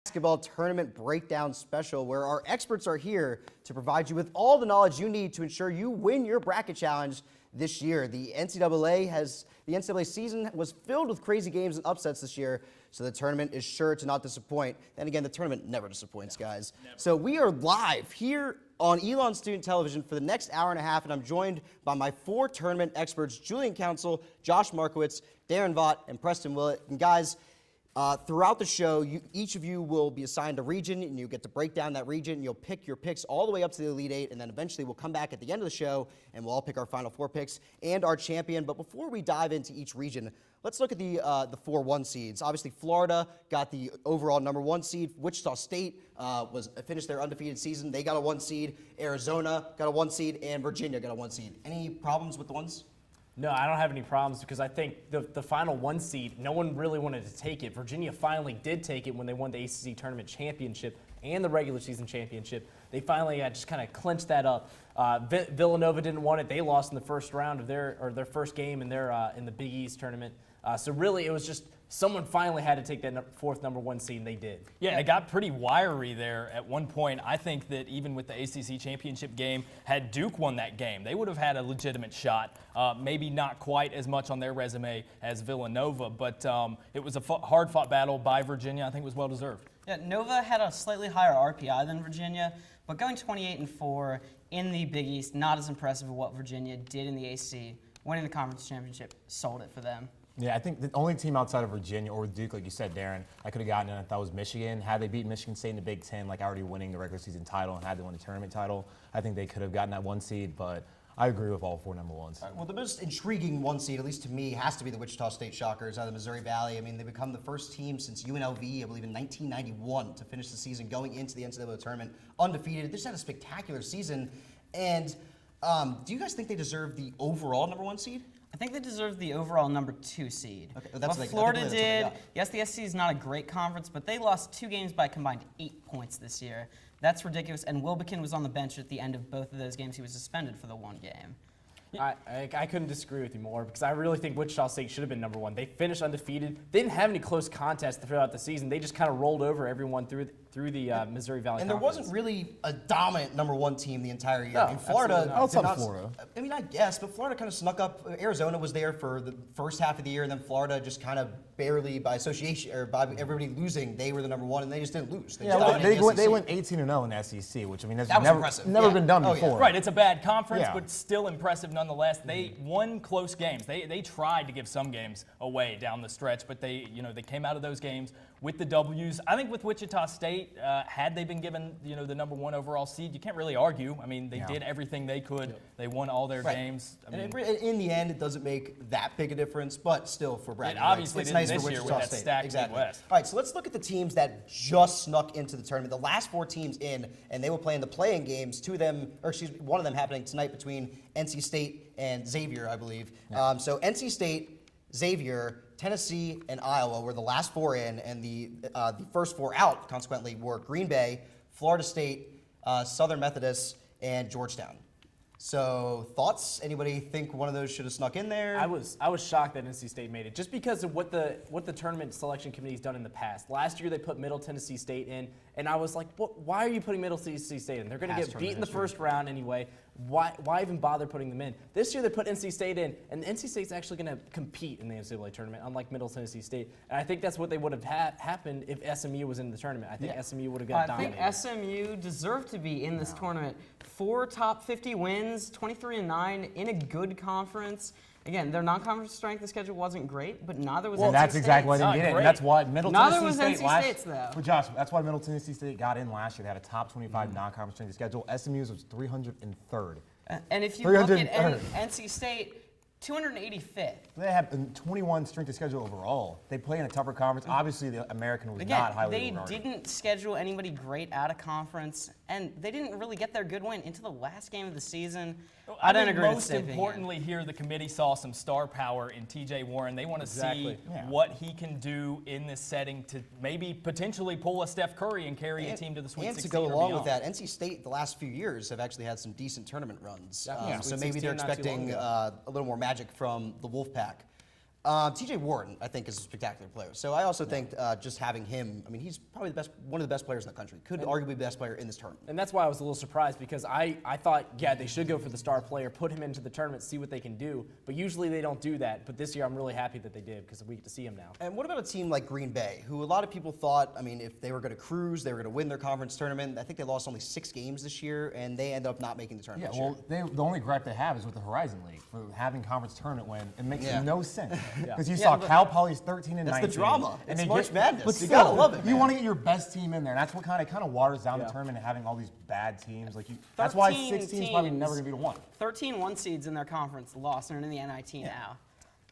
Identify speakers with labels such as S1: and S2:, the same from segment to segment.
S1: Basketball tournament breakdown special where our experts are here to provide you with all the knowledge you need to ensure you win your bracket challenge this year. The NCAA season was filled with crazy games and upsets this year, so the tournament is sure to not disappoint. And again, the tournament never disappoints, guys. Never. So we are live here on Elon Student Television for the next hour and a half, and I'm joined by my four tournament experts, Julian Council, Josh Markowitz, Darren Vaught, and Preston Willett. And guys, throughout the show, each of you will be assigned a region, and you get to break down that region. You'll pick your picks all the way up to the Elite Eight, and then eventually we'll come back at the end of the show, and we'll all pick our final four picks and our champion. But before we dive into each region, let's look at the 4 1 seeds. Obviously, Florida got the overall number 1 seed. Wichita State finished their undefeated season. They got a 1 seed. Arizona got a 1 seed, and Virginia got a 1 seed. Any problems with the ones?
S2: No, I don't have any problems because I think the final 1 seed, no one really wanted to take it. Virginia finally did take it when they won the ACC Tournament Championship and the regular season championship. They finally just kind of clinched that up. Villanova didn't want it. They lost in the first round of their first game in the Big East tournament. So really, it was just someone finally had to take that fourth number 1 seed, and they did.
S3: Yeah, it got pretty wiry there at one point. I think that even with the ACC championship game, had Duke won that game, they would have had a legitimate shot. Maybe not quite as much on their resume as Villanova, but it was a hard-fought battle by Virginia. I think it was well-deserved.
S4: Yeah, Nova had a slightly higher RPI than Virginia, but going 28-4 in the Big East, not as impressive as what Virginia did in the ACC. Winning the conference championship sold it for them.
S5: Yeah, I think the only team outside of Virginia or Duke, like you said, Darren, I could have gotten in, I thought was Michigan. Had they beat Michigan State in the Big Ten, like already winning the regular season title, and had they won the tournament title, I think they could have gotten that 1 seed, but I agree with all 4 number 1s.
S1: Well, the most intriguing 1 seed, at least to me, has to be the Wichita State Shockers out of the Missouri Valley. I mean, they become the first team since UNLV, I believe, in 1991 to finish the season going into the NCAA tournament undefeated. They just had a spectacular season. And do you guys think they deserve the overall number 1 seed?
S4: I think they deserve the overall number 2 seed.
S1: Okay, that's
S4: what Florida did, yes, the SEC is not a great conference, but they lost 2 games by a combined 8 points this year. That's ridiculous, and Wilbekin was on the bench at the end of both of those games. He was suspended for the 1 game.
S2: I couldn't disagree with you more because I really think Wichita State should have been number 1. They finished undefeated. They didn't have any close contests throughout the season. They just kind of rolled over everyone through the Missouri Valley
S1: And
S2: Conference.
S1: there wasn't really a dominant number 1 team the entire year.
S2: No,
S1: I mean, Florida.
S5: Outside of Florida.
S1: I mean, I guess, but Florida kind of snuck up. Arizona was there for the first half of the year, and then Florida just kind of barely by association or by everybody losing, they were the number 1, and they just didn't lose. They
S5: Went 18-0 in the SEC, which I mean, that's
S1: was impressive.
S5: never been done before.
S3: Right, it's a bad conference,
S5: Yeah.
S3: but still impressive nonetheless. They won close games. They tried to give some games away down the stretch, but they came out of those games with the W's. I think with Wichita State, had they been given the number 1 overall seed, you can't really argue. I mean, they did everything they could. They won all their games. I mean,
S1: and in the end, it doesn't make that big a difference, but still for bragging
S3: It obviously
S1: rights, it's
S3: didn't
S1: nice
S3: this
S1: for
S3: year
S1: Wichita
S3: with that
S1: State.
S3: stacked
S1: Exactly.
S3: Midwest.
S1: All right, so let's look at the teams that just snuck into the tournament. The last 4 teams in, and they will play in the play-in games. 2 of them, or excuse me, 1 of them happening tonight between NC State and Xavier, I believe.
S5: Yeah.
S1: So NC State, Xavier, Tennessee, and Iowa were the last 4 in, and the first 4 out, consequently, were Green Bay, Florida State, Southern Methodist, and Georgetown. So thoughts? Anybody think one of those should have snuck in there?
S2: I was shocked that NC State made it just because of what the tournament selection committee's done in the past. Last year they put Middle Tennessee State in, and I was like, why are you putting Middle Tennessee State in? They're going to get beat in the first round anyway. Why even bother putting them in? This year they put NC State in, and NC State's actually going to compete in the NCAA tournament, unlike Middle Tennessee State. And I think that's what they would have happened if SMU was in the tournament. I think SMU would have got dominated.
S4: I think SMU deserved to be in this tournament. 4 top 50 wins, 23-9 in a good conference. Again, their non-conference strength of schedule wasn't great, but neither was NC State.
S5: And that's exactly why they didn't get it. And that's why Middle
S4: Neither
S5: Tennessee
S4: was
S5: State
S4: NC State's, though.
S5: But Josh, that's why Middle Tennessee State got in last year. They had a top 25 non-conference strength of schedule. SMU's was 303rd.
S4: And if you look at
S5: 303rd.
S4: NC State, 285th.
S5: They have 21 strength of schedule overall. They play in a tougher conference. Obviously, the American was not highly regarded.
S4: They didn't schedule anybody great out of conference, and they didn't really get their good win into the last game of the season. I don't
S3: think
S4: agree with
S3: most
S4: Steve
S3: importantly here, the committee saw some star power in TJ Warren. They want to see what he can do in this setting to maybe potentially pull a Steph Curry and carry a team to the Sweet 16
S1: And to go
S3: or
S1: along
S3: beyond.
S1: with that, NC State the last few years have actually had some decent tournament runs.
S2: Yeah.
S1: So
S2: Sweet
S1: maybe
S2: 16
S1: they're
S2: not too long
S1: expecting
S2: ago.
S1: a little more magic from the Wolfpack. TJ Warren, I think, is a spectacular player. So I also think just having him, I mean, he's probably one of the best players in the country. Could arguably be the best player in this tournament.
S2: And that's why I was a little surprised because I thought, yeah, they should go for the star player, put him into the tournament, see what they can do. But usually they don't do that. But this year I'm really happy that they did because we get to see him now.
S1: And what about a team like Green Bay, who a lot of people thought, I mean, if they were going to cruise, they were going to win their conference tournament. I think they lost only 6 games this year, and they end up not making the tournament
S5: Yeah,
S1: this year.
S5: well, the only gripe they have is with the Horizon League for having conference tournament win. It makes no sense because you saw Cal Poly's 13 and 19.
S1: That's the drama.
S5: And
S1: It's
S5: they
S1: March Madness.
S5: But
S1: You
S5: still,
S1: gotta love it,
S5: You
S1: man.
S5: want to get your best team in there, and that's what kind of waters down the tournament and having all these bad teams. That's why 6 teams probably never gonna be the one.
S4: 13 one seeds in their conference lost and are in the NIT now.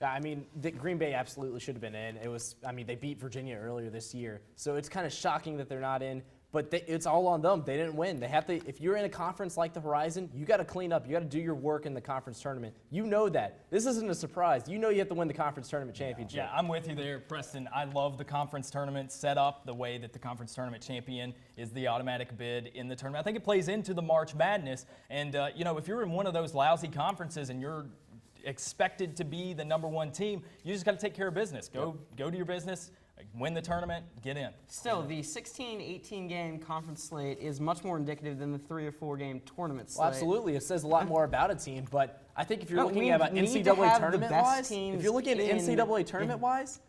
S2: Yeah, I mean, Green Bay absolutely should have been in. I mean, they beat Virginia earlier this year, so it's kind of shocking that they're not in. But it's all on them. They didn't win. They have to. If you're in a conference like the Horizon, you got to clean up. You got to do your work in the conference tournament. You know that. This isn't a surprise. You know you have to win the conference tournament championship.
S3: Yeah, I'm with you there, Preston. I love the conference tournament setup, the way that the conference tournament champion is the automatic bid in the tournament. I think it plays into the March Madness. And, if you're in one of those lousy conferences and you're expected to be the #1 team, you just got to take care of business. Go to your business, win the tournament, get in.
S4: Still, the 16, 18 game conference slate is much more indicative than the 3 or 4 game tournament slate.
S2: Well, absolutely. It says a lot more about a team, but I think if you're
S4: No,
S2: looking
S4: we
S2: at
S4: need to
S2: NCAA
S4: have the
S2: tournament-wise,
S4: best teams
S2: if you're looking at
S4: in-
S2: NCAA tournament-wise,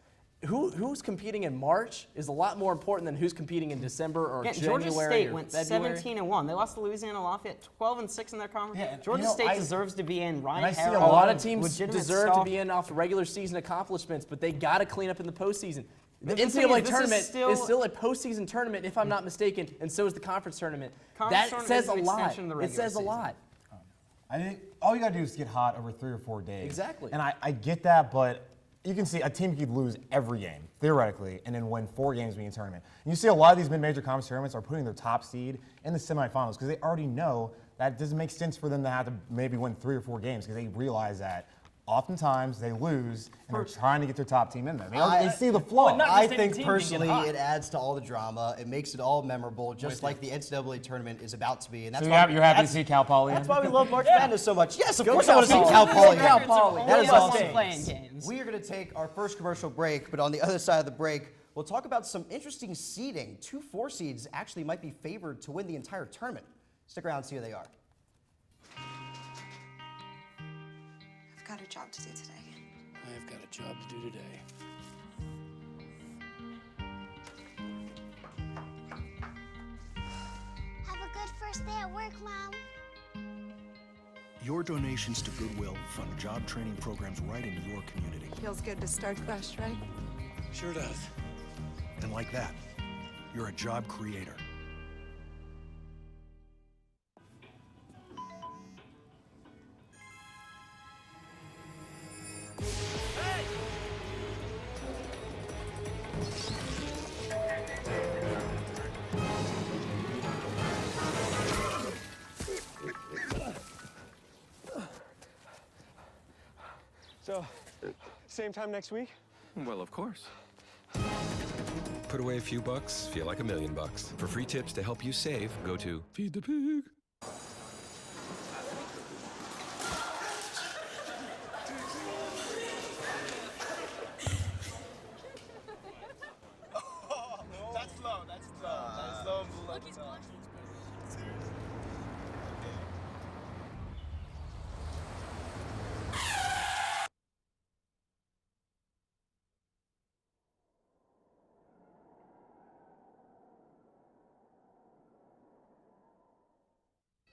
S2: who's competing in March is a lot more important than who's competing in December or
S4: Yeah,
S2: January
S4: Georgia State
S2: or
S4: went
S2: February.
S4: 17-1. They lost to Louisiana Lafayette 12-6 in their conference.
S5: Yeah, and,
S4: Georgia State deserves to be in. Ryan
S5: I see a
S4: Harrell,
S2: A lot of
S5: of
S2: teams
S4: legitimate
S2: deserve to
S4: stuff.
S2: be in off the regular season accomplishments, but they got to clean up in the postseason. The
S4: But the thing
S2: NCAA
S4: is, this is
S2: tournament
S4: still-
S2: is still a postseason tournament, if I'm not mistaken, and so is the conference tournament.
S4: Conference
S2: That
S4: tournament
S2: says
S4: is
S2: a
S4: an
S2: lot.
S4: extension of the
S2: It
S4: regular
S2: says a
S4: season.
S2: lot.
S5: I think all you gotta do is get hot over 3 or 4 days.
S2: Exactly.
S5: And I get that, but you can see a team could lose every game, theoretically, and then win 4 games being a tournament. And you see a lot of these mid-major conference tournaments are putting their top seed in the semifinals because they already know that it doesn't make sense for them to have to maybe win 3 or 4 games because they realize that oftentimes they lose and they're trying to get their top team in there. They see the flaw.
S3: not
S1: I
S3: just any
S1: think
S3: team can get
S1: personally
S3: hot.
S1: it adds to all the drama. It makes it all memorable, just like the NCAA tournament is about to be. And that's
S5: So
S1: why
S5: you're happy to
S1: that's-
S5: see Cal Poly in?
S1: That's why we love March Madness so much. Yes, of course I
S2: Cal
S1: want to see
S2: Poly.
S1: Cal Poly.
S2: Cal
S1: in.
S2: Poly.
S1: That is
S4: Only
S1: awesome.
S4: one playing games.
S1: We are going to take our first commercial break, but on the other side of the break, we'll talk about some interesting seeding. 2 4 seeds actually might be favored to win the entire tournament. Stick around and see who they are.
S6: I've got a job to do today.
S7: I've got a job to do today.
S8: Have a good first day at work, Mom.
S9: Your donations to Goodwill fund job training programs right into your community.
S6: Feels good to start fresh, right?
S7: Sure does.
S9: And like that, you're a job creator.
S10: So, same time next week?
S11: Well, of course. Put away a few bucks, feel like $1 million. For free tips to help you save, go to Feed the Pig.
S10: That's low, that's low. That's low and below.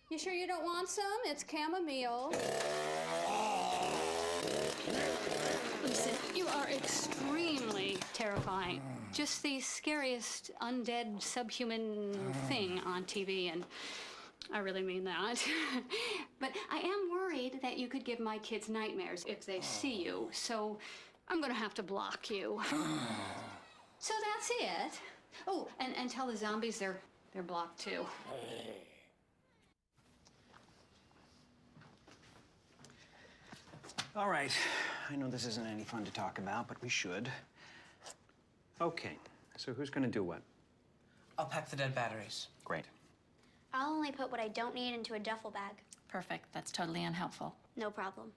S12: You sure you don't want some? It's chamomile. Listen, you are extremely terrifying. Just the scariest undead subhuman thing on TV, and I really mean that. But I am worried that you could give my kids nightmares if they see you, so I'm gonna have to block you. So that's it. Oh, and tell the zombies they're blocked too.
S13: All right. I know this isn't any fun to talk about, but we should. Okay, so who's gonna do what?
S14: I'll pack the dead batteries.
S13: Great.
S8: I'll only put what I don't need into a duffel bag.
S15: Perfect. That's totally unhelpful.
S8: No problem.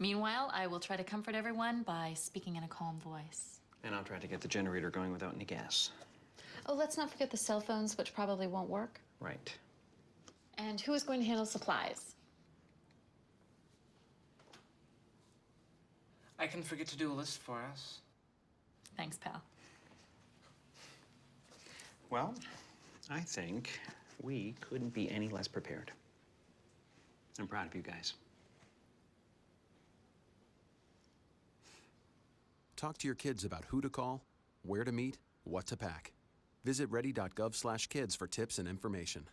S15: Meanwhile, I will try to comfort everyone by speaking in a calm voice.
S13: And I'll try to get the generator going without any gas.
S15: Oh, let's not forget the cell phones, which probably won't work.
S13: Right.
S15: And who is going to handle supplies?
S14: I can forget to do a list for us.
S15: Thanks, pal.
S13: Well, I think we couldn't be any less prepared. I'm proud of you guys.
S9: Talk to your kids about who to call, where to meet, what to pack. Visit ready.gov/kids for tips and information.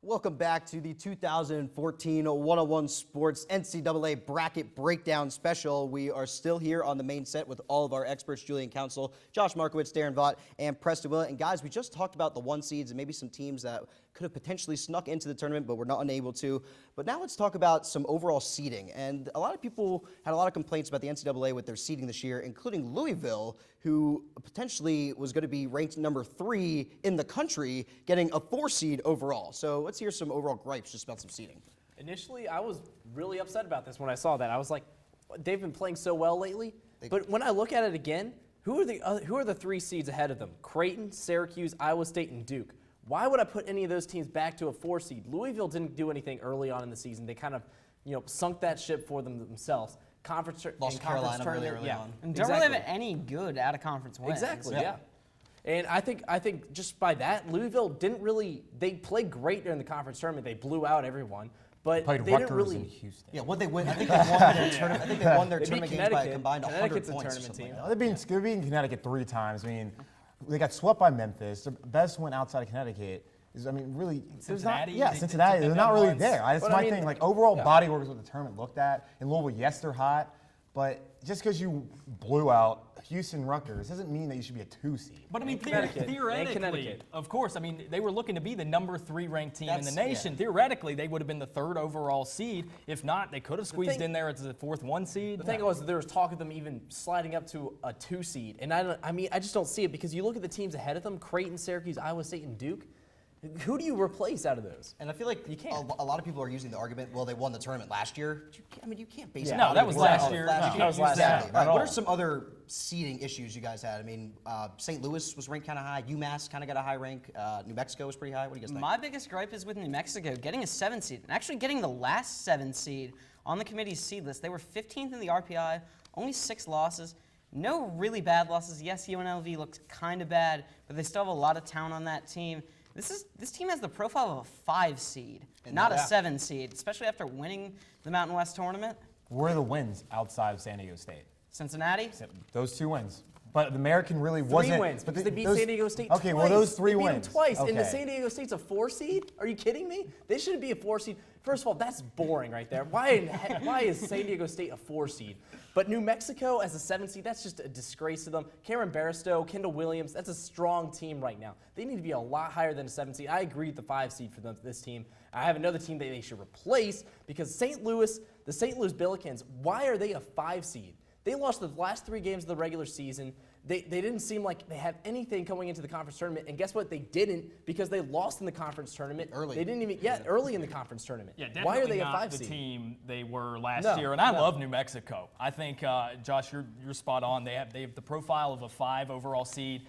S1: Welcome back to the 2014 101 Sports NCAA Bracket Breakdown Special. We are still here on the main set with all of our experts, Julian Council, Josh Markowitz, Darren Vaught, and Preston Willett. And guys, we just talked about the 1 seeds and maybe some teams that could have potentially snuck into the tournament, but were not unable to. But now let's talk about some overall seeding. And a lot of people had a lot of complaints about the NCAA with their seeding this year, including Louisville, who potentially was going to be ranked number 3 in the country, getting a 4 seed overall. So let's hear some overall gripes just about some seeding.
S2: Initially, I was really upset about this when I saw that. I was like, they've been playing so well lately. But when I look at it again, who are the 3 seeds ahead of them? Creighton, Syracuse, Iowa State, and Duke. Why would I put any of those teams back to a 4 seed? Louisville didn't do anything early on in the season. They kind of, sunk that ship for themselves.
S1: Lost Carolina really early on.
S4: And don't really have any good out-of-conference wins.
S2: Exactly, yeah. And I think just by that, Louisville didn't really, they played great during the conference tournament. They blew out everyone. But
S5: Played
S2: they
S5: Rutgers
S2: didn't really.
S5: in Houston.
S1: Yeah, what they win? I think they won their tournament. I think they won their
S2: They beat
S1: tournament games by a
S2: Connecticut.
S1: combined 100
S2: Connecticut's a
S1: points.
S2: tournament team.
S1: Like
S5: They're beating Connecticut 3 times. I mean, they got swept by Memphis. The best win outside of Connecticut is, really,
S3: Cincinnati?
S5: Cincinnati. They're not really
S3: once.
S5: there. That's
S2: But
S5: my
S2: I mean,
S5: thing. Like, overall
S2: yeah.
S5: body work is what the tournament looked at. In Louisville, yes, they're hot. But just because you blew out Houston Rutgers doesn't mean that you should be a 2 seed.
S3: But I mean,
S2: Connecticut. And
S3: theoretically,
S2: Connecticut.
S3: of course, they were looking to be the number 3 ranked team in the
S1: That's-
S3: nation.
S1: yeah.
S3: Theoretically, they would have been the 3rd overall seed. If not, they could have squeezed
S2: thing-
S3: in there as the 4th 1 seed.
S2: The thing was, there was talk of them even sliding up to a 2 seed. And I just don't see it because you look at the teams ahead of them, Creighton, Syracuse, Iowa State, and Duke. Who do you replace out of those?
S1: And I feel like
S2: You can't.
S1: a lot of people are using the argument, well, they won the tournament last year. You can't base it
S3: No,
S1: on
S3: that was
S1: anything
S3: last year. No,
S1: Last year.
S3: that was last
S1: Exactly.
S3: year.
S1: Right.
S3: Not
S1: What
S3: all.
S1: are some other seeding issues you guys had? St. Louis was ranked kind of high. UMass kind of got a high rank. New Mexico was pretty high. What do you guys think?
S4: My biggest gripe is with New Mexico getting a 7 seed and actually getting the last 7 seed on the committee's seed list. They were 15th in the RPI, only 6 losses. No really bad losses. Yes, UNLV looks kind of bad, but they still have a lot of talent on that team. This team has the profile of a 5 seed, not a 7 seed, especially after winning the Mountain West tournament.
S5: Where are the wins outside of San Diego State?
S4: Cincinnati.
S5: Those 2 wins. But the American really
S2: 3
S5: wasn't.
S2: wins
S5: but
S2: because they beat
S5: those-
S2: San Diego State
S5: Okay,
S2: twice.
S5: well, those 3
S2: they beat
S5: wins.
S2: them twice, and the
S5: Okay.
S2: San Diego State's a 4 seed? Are you kidding me? They shouldn't be a 4 seed. First of all, that's boring right there. Why is San Diego State a 4 seed? But New Mexico as a 7 seed, that's just a disgrace to them. Cameron Barstow, Kendall Williams, that's a strong team right now. They need to be a lot higher than a 7 seed. I agree with the 5 seed for this team. I have another team that they should replace because the St. Louis Billikens, why are they a 5 seed? They lost the last 3 games of the regular season. They didn't seem like they had anything coming into the conference tournament. And guess what? They didn't because they lost in the conference tournament.
S1: Early.
S2: They didn't even, early in the conference tournament.
S3: Yeah,
S2: why are
S3: definitely
S2: they a
S3: not
S2: 5
S3: the
S2: seed?
S3: team they were last
S2: No,
S3: year. And I
S2: no.
S3: love New Mexico. I think, Josh, you're spot on. They have the profile of a 5 overall seed.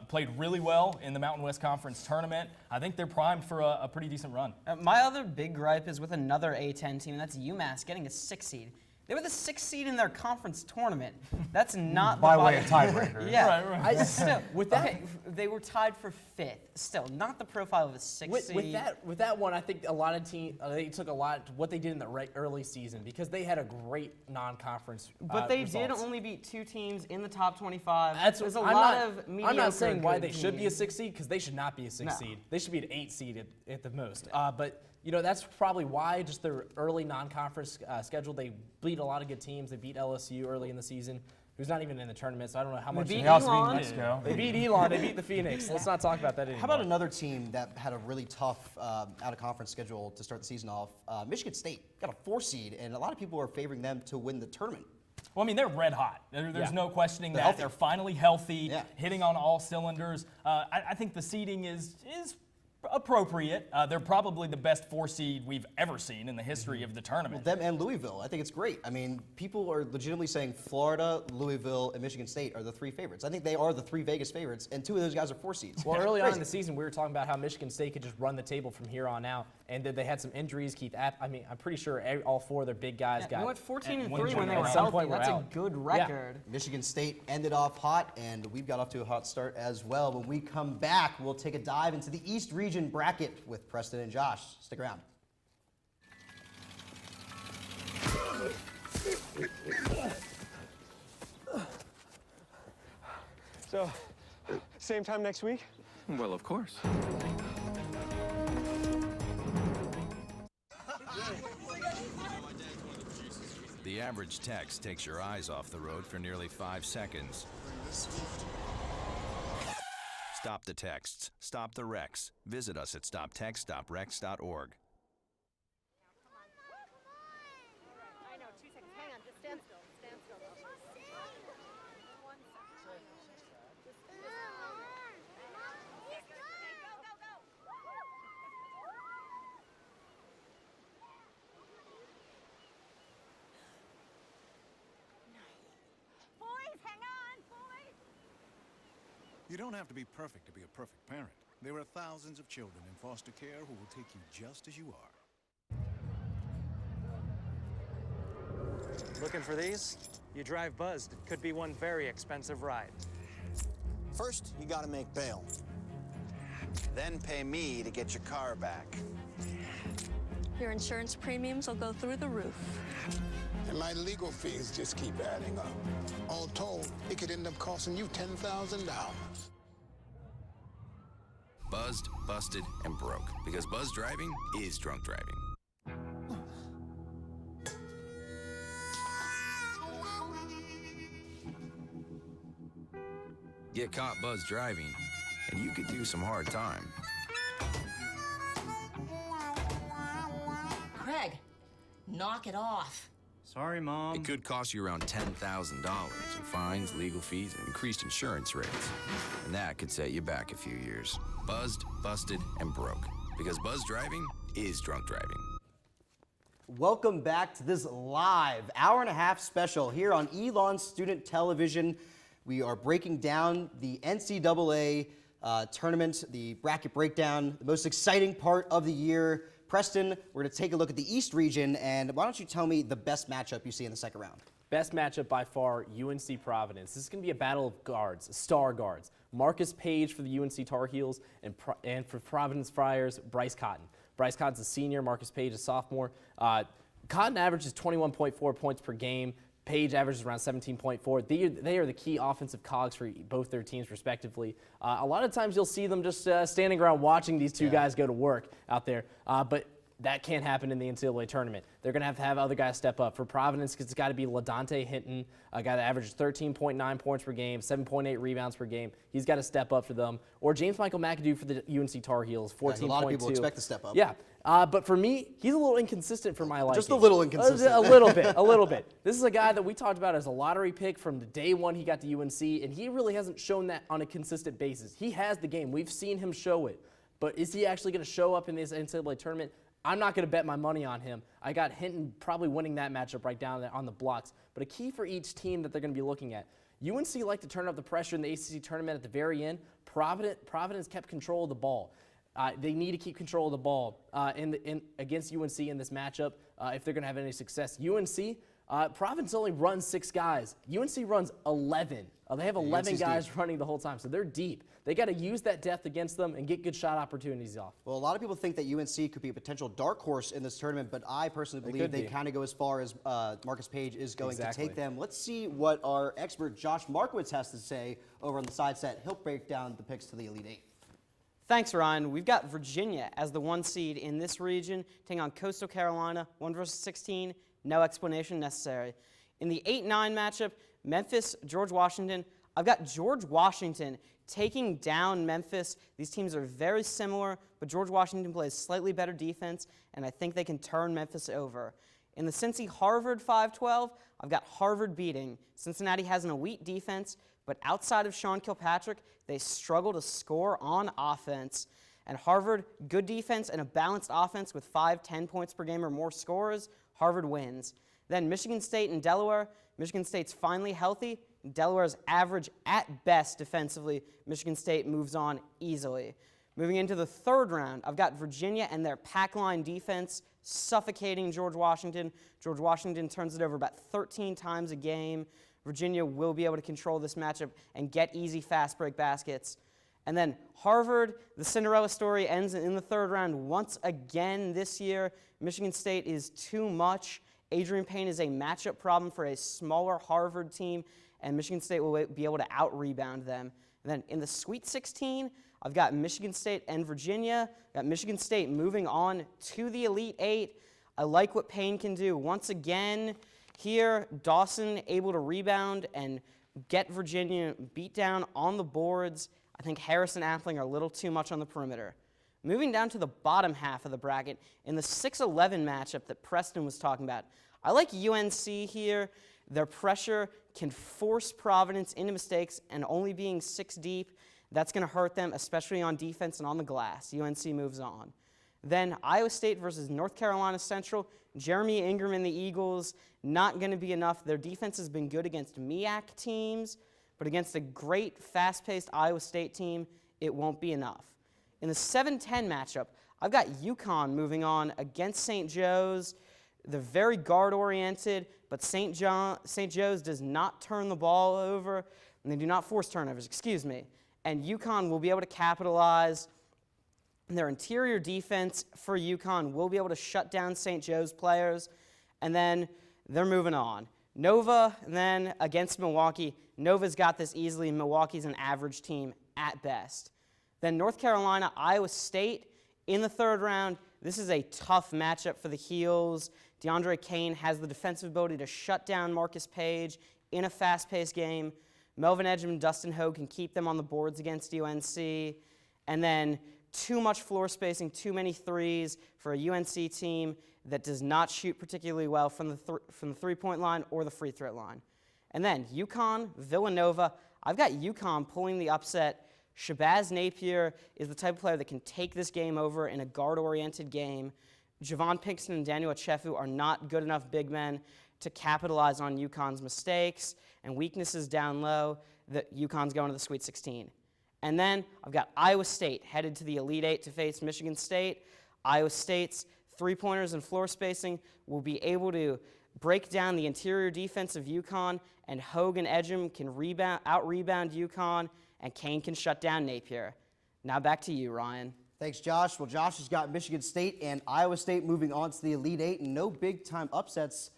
S3: Played really well in the Mountain West Conference tournament. I think they're primed for a pretty decent run.
S4: My other big gripe is with another A10 team, and that's UMass getting a 6 seed. They were the 6th seed in their conference tournament. That's not
S5: By
S4: the
S5: way of tiebreaker.
S4: Yeah,
S3: Right.
S4: Still,
S2: With that-
S4: okay, they were tied for 5th. Still, not the profile of a 6 seed.
S2: With that one, I think a lot of teams they took a lot what they did in the early season because they had a great non-conference.
S4: But they did
S2: results.
S4: only beat 2 teams in the top 25.
S2: There's
S4: a lot of mediocre.
S2: I'm not saying why
S4: good
S2: they should be a
S4: teams.
S2: 6 seed because they should not be a 6
S4: No.
S2: seed. They should be an 8 seed at the most. But that's probably why just their early non-conference schedule. They beat a lot of good teams. They beat LSU early in the season, who's not even in the tournament. So I don't know how much.
S4: beat
S5: They also beat
S4: Elon.
S5: New Mexico.
S2: They beat Elon. They beat the Phoenix. Let's not talk about that anymore.
S1: How about another team that had a really tough out-of-conference schedule to start the season off? Michigan State got a 4 seed, and a lot of people are favoring them to win the tournament.
S3: Well, they're red hot. There's
S2: Yeah.
S3: no questioning that.
S1: healthy.
S3: They're finally healthy,
S1: Yeah.
S3: hitting on all cylinders. I think the seeding is appropriate. They're probably the best 4 seed we've ever seen in the history of the tournament.
S1: Them and Louisville. I think it's great. I mean, people are legitimately saying Florida, Louisville, and Michigan State are the 3 favorites. I think they are the 3 Vegas favorites, and 2 of those guys are 4 seeds.
S2: Well, early on in the season, we were talking about how Michigan State could just run the table from here on out, and that they had some injuries. I'm pretty sure all 4 of their big guys got.
S4: You know what? 14-3
S2: one
S4: when they
S2: at
S4: were
S2: some
S4: healthy.
S2: point
S4: That's a
S2: out.
S4: good record.
S1: Michigan State ended off hot, and we've got off to a hot start as well. When we come back, we'll take a dive into the East Region bracket with Preston and Josh. Stick around.
S10: So, same time next week?
S11: Well, of course.
S16: The average text takes your eyes off the road for nearly 5 seconds. Stop the texts. Stop the wrecks. Visit us at stoptextstoprex.org.
S8: I know, 2 seconds. Hang on, just stand still. Stand still.
S6: Boys, hang on, boys!
S17: You don't have to be perfect to be a perfect parent. There are thousands of children in foster care who will take you just as you are.
S10: Looking for these? You drive Buzzed. It could be one very expensive ride.
S18: First, you gotta make bail. Then pay me to get your car back.
S6: Your insurance premiums will go through the roof.
S19: And my legal fees just keep adding up. All told, it could end up costing you $10,000.
S16: Buzzed, busted, and broke. Because buzz driving is drunk driving. Get caught buzz driving, and you could do some hard time.
S20: Craig, knock it off.
S16: Sorry, Mom. It could cost you around $10,000 in fines, legal fees, and increased insurance rates. And that could set you back a few years. Buzzed, busted, and broke. Because buzz driving is drunk driving.
S1: Welcome back to this live hour-and-a-half special here on Elon Student Television. We are breaking down the NCAA tournament, the bracket breakdown, the most exciting part of the year. Preston, we're going to take a look at the East region, and why don't you tell me the best matchup you see in the second round?
S2: Best matchup by far, UNC Providence. This is going to be a battle of guards, star guards. Marcus Page for the UNC Tar Heels, and for Providence Friars, Bryce Cotton. Bryce Cotton's a senior, Marcus Page a sophomore. Cotton averages 21.4 points per game. Page averages around 17.4. They are the key offensive cogs for both their teams, respectively. A lot of times you'll see them just standing around watching these two guys go to work out there. But that can't happen in the NCAA tournament. They're going to have other guys step up. For Providence, it's got to be LaDante Hinton, a guy that averages 13.9 points per game, 7.8 rebounds per game. He's got to step up for them. Or James Michael McAdoo for the UNC Tar Heels, 14.2.
S1: A lot of people expect to step up.
S2: Yeah. But for me, he's a little inconsistent for my liking.
S1: Just a little inconsistent.
S2: A little bit, a little bit. This is a guy that we talked about as a lottery pick from the day one he got to UNC, and he really hasn't shown that on a consistent basis. He has the game. We've seen him show it. But is he actually going to show up in this NCAA tournament? I'm not going to bet my money on him. I got Hinton probably winning that matchup right down there on the blocks. But a key for each team that they're going to be looking at. UNC like to turn up the pressure in the ACC tournament at the very end. Providence kept control of the ball. They need to keep control of the ball against UNC in this matchup if they're going to have any success. UNC, Providence only runs 6 guys. UNC runs 11. They have 11 guys running the whole time, so they're deep. They got to use that depth against them and get good shot opportunities off.
S1: Well, a lot of people think that UNC could be a potential dark horse in this tournament, but I personally believe they kind of go as far as Marcus Page is going to take them. Let's see what our expert Josh Markowitz has to say over on the side set. He'll break down the picks to the Elite Eight.
S4: Thanks, Ryan. We've got Virginia as the 1 seed in this region, taking on Coastal Carolina, 1 versus 16, no explanation necessary. In the 8-9 matchup, Memphis, George Washington. I've got George Washington taking down Memphis. These teams are very similar, but George Washington plays slightly better defense, and I think they can turn Memphis over. In the Cincy-Harvard 5-12, I've got Harvard beating. Cincinnati has an elite defense, but outside of Sean Kilpatrick, they struggle to score on offense. And Harvard, good defense and a balanced offense with 5, 10 points per game or more scores, Harvard wins. Then Michigan State and Delaware. Michigan State's finally healthy. Delaware's average at best defensively. Michigan State moves on easily. Moving into the third round, I've got Virginia and their pack line defense suffocating George Washington. George Washington turns it over about 13 times a game. Virginia will be able to control this matchup and get easy fast break baskets. And then Harvard, the Cinderella story ends in the third round once again this year. Michigan State is too much. Adrian Payne is a matchup problem for a smaller Harvard team, and Michigan State will be able to out-rebound them. And then in the Sweet 16, I've got Michigan State and Virginia. Got Michigan State moving on to the Elite Eight. I like what Payne can do. Once again, here, Dawson able to rebound and get Virginia beat down on the boards. I think Harris and Appling are a little too much on the perimeter. Moving down to the bottom half of the bracket, in the 6-11 matchup that Preston was talking about, I like UNC here. Their pressure can force Providence into mistakes, and only being 6 deep, that's going to hurt them, especially on defense and on the glass. UNC moves on. Then Iowa State versus North Carolina Central. Jeremy Ingram and the Eagles, not going to be enough. Their defense has been good against MEAC teams, but against a great, fast-paced Iowa State team, it won't be enough. In the 7-10 matchup, I've got UConn moving on against St. Joe's. They're very guard-oriented, but St. Joe's does not turn the ball over, and they do not force turnovers, excuse me. And UConn will be able to capitalize. Their interior defense for UConn will be able to shut down St. Joe's players, and then they're moving on. Nova, then, against Milwaukee. Nova's got this easily. Milwaukee's an average team at best. Then North Carolina, Iowa State in the third round. This is a tough matchup for the Heels. DeAndre Kane has the defensive ability to shut down Marcus Page in a fast-paced game. Melvin Edgem and Dustin Hogue can keep them on the boards against UNC. And then too much floor spacing, too many threes for a UNC team that does not shoot particularly well from the three-point line or the free throw line. And then UConn, Villanova. I've got UConn pulling the upset. Shabazz Napier is the type of player that can take this game over in a guard-oriented game. Javon Pinkston and Daniel Achefu are not good enough big men to capitalize on UConn's mistakes and weaknesses down low. That UConn's going to the Sweet 16. And then I've got Iowa State headed to the Elite Eight to face Michigan State. Iowa State's three-pointers and floor spacing will be able to break down the interior defense of UConn, and Hogue and Edgem can out-rebound UConn, and Kane can shut down Napier. Now back to you, Ryan.
S1: Thanks, Josh. Well, Josh has got Michigan State and Iowa State moving on to the Elite Eight, and no big-time upsets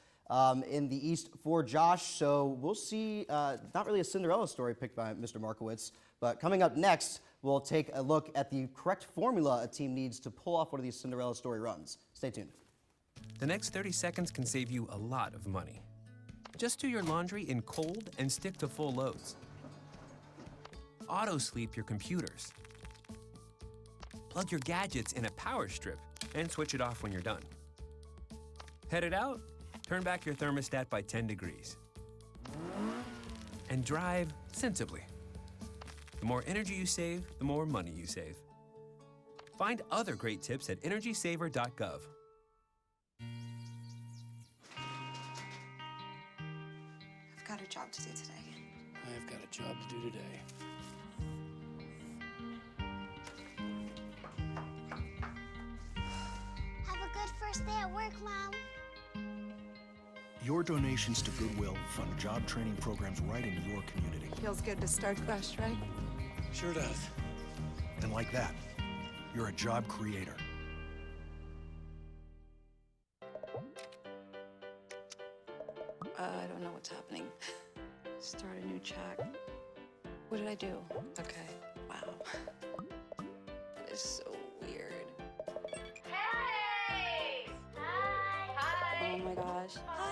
S1: in the East for Josh. So we'll see, not really a Cinderella story picked by Mr. Markowitz, but coming up next, we'll take a look at the correct formula a team needs to pull off one of these Cinderella story runs. Stay tuned.
S11: The next 30 seconds can save you a lot of money. Just do your laundry in cold and stick to full loads. Auto-sleep your computers. Plug your gadgets in a power strip and switch it off when you're done. Headed out? Turn back your thermostat by 10 degrees. And drive sensibly. The more energy you save, the more money you save. Find other great tips at energysaver.gov.
S21: I've got a job to do today.
S7: I've got a job to do today.
S22: Have a good first day at work, Mom.
S17: Your donations to Goodwill fund job training programs right in your community.
S21: Feels good to start fresh, right?
S7: Sure does.
S17: And like that, you're a job creator.
S21: I don't know what's happening. Start a new chat. What did I do? Okay. Wow. That is so weird.
S8: Hey! Hi!
S21: Oh my gosh. Hi!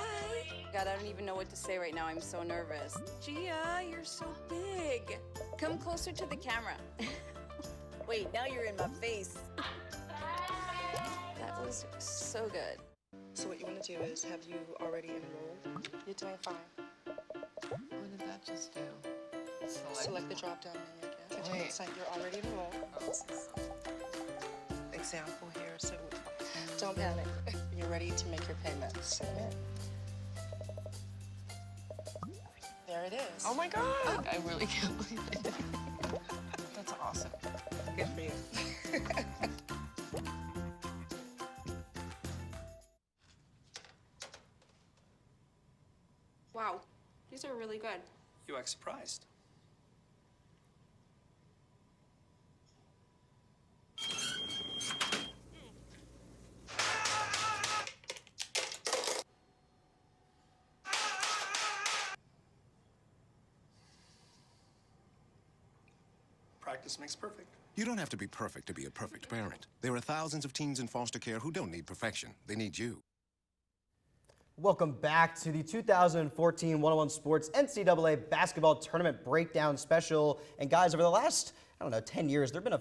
S21: God, I don't even know what to say right now. I'm so nervous. Gia, you're so big. Come closer to the camera. Wait, now you're in my face. That was so good.
S23: So what you want to do is, have you already enrolled?
S21: You're doing fine.
S23: What did that just do? Select the drop-down menu again. Continue to site. You're already enrolled. example here, so don't panic. You're ready to make your payments. There it is.
S8: Oh my God!
S23: I really can't believe it. That's awesome. Good for you.
S21: Wow, these are really good.
S13: You act surprised.
S17: Practice makes perfect. You don't have to be perfect to be a perfect parent. There are thousands of teens in foster care who don't need perfection. They need you.
S1: Welcome back to the 2014 101 Sports NCAA Basketball Tournament Breakdown Special. And guys, over the last, 10 years, there have been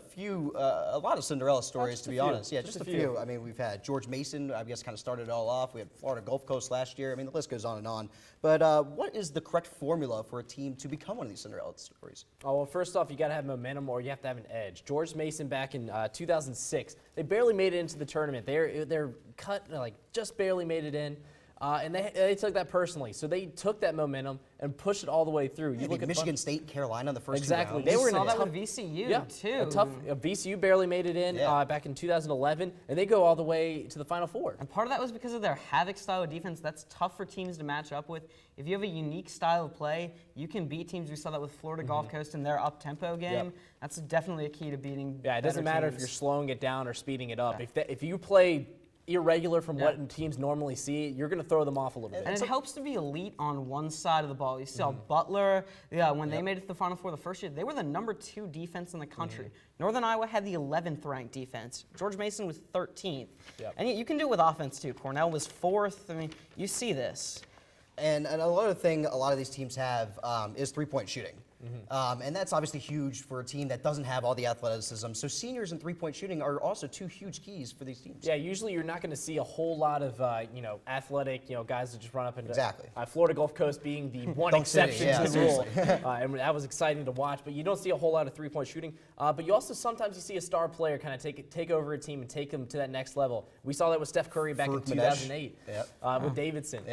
S1: a lot of Cinderella stories, to be honest. Yeah, just a few. I mean, we've had George Mason, I guess, kind of started it all off. We had Florida Gulf Coast last year. I mean, the list goes on and on. But what is the correct formula for a team to become one of these Cinderella stories?
S2: Oh, well, first off, you got to have momentum or you have to have an edge. George Mason back in 2006, they barely made it into the tournament. They're cut, just barely made it in. And they took that personally. So they took that momentum and pushed it all the way through.
S1: You look at Michigan State, Carolina, the first
S2: exactly.
S1: two rounds.
S2: They were in
S4: saw
S2: a
S4: that
S2: tough,
S4: with VCU too.
S2: VCU barely made it in back in 2011, and they go all the way to the Final Four.
S4: And part of that was because of their havoc style of defense. That's tough for teams to match up with. If you have a unique style of play, you can beat teams. We saw that with Florida Gulf Coast in their up-tempo game.
S2: Yep.
S4: That's definitely a key to beating.
S2: Yeah, it doesn't matter if
S4: teams.
S2: you're slowing it down or speeding it up. If you play irregular from what teams normally see, you're going to throw them off a little bit.
S4: And it helps to be elite on one side of the ball. You saw Butler, when they made it to the Final Four the first year, they were the #2 defense in the country. Northern Iowa had the 11th ranked defense. George Mason was 13th.
S1: Yep.
S4: And you can do it with offense too. Cornell was 4th. I mean, you see this.
S1: And another thing a lot of these teams have is three-point shooting. And that's obviously huge for a team that doesn't have all the athleticism. So seniors and three-point shooting are also two huge keys for these teams.
S2: Yeah, usually you're not going to see a whole lot of athletic guys that just run up and
S1: exactly.
S2: Florida Gulf Coast being the one
S1: Dunk
S2: exception
S1: City,
S2: to the rule, and that was exciting to watch. But you don't see a whole lot of three-point shooting. But you also sometimes you see a star player kind of take over a team and take them to that next level. We saw that with Steph Curry back in 2008 with Davidson.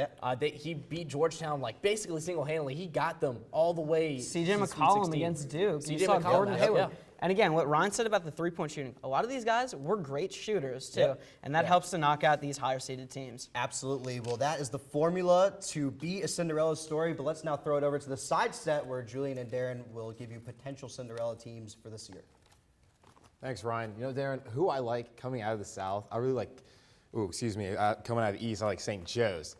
S2: He beat Georgetown basically single-handedly. He got them all the way.
S4: CJ McCollum against Duke. You saw Gordon Hayward. And again, what Ryan said about the three-point shooting, a lot of these guys were great shooters too, and that helps to knock out these higher-seeded teams.
S1: Absolutely. Well, that is the formula to be a Cinderella story, but let's now throw it over to the side set where Julian and Darren will give you potential Cinderella teams for this year.
S5: Thanks, Ryan. Darren, who I like coming out of the South, I really like, coming out of the East, I like St. Joe's.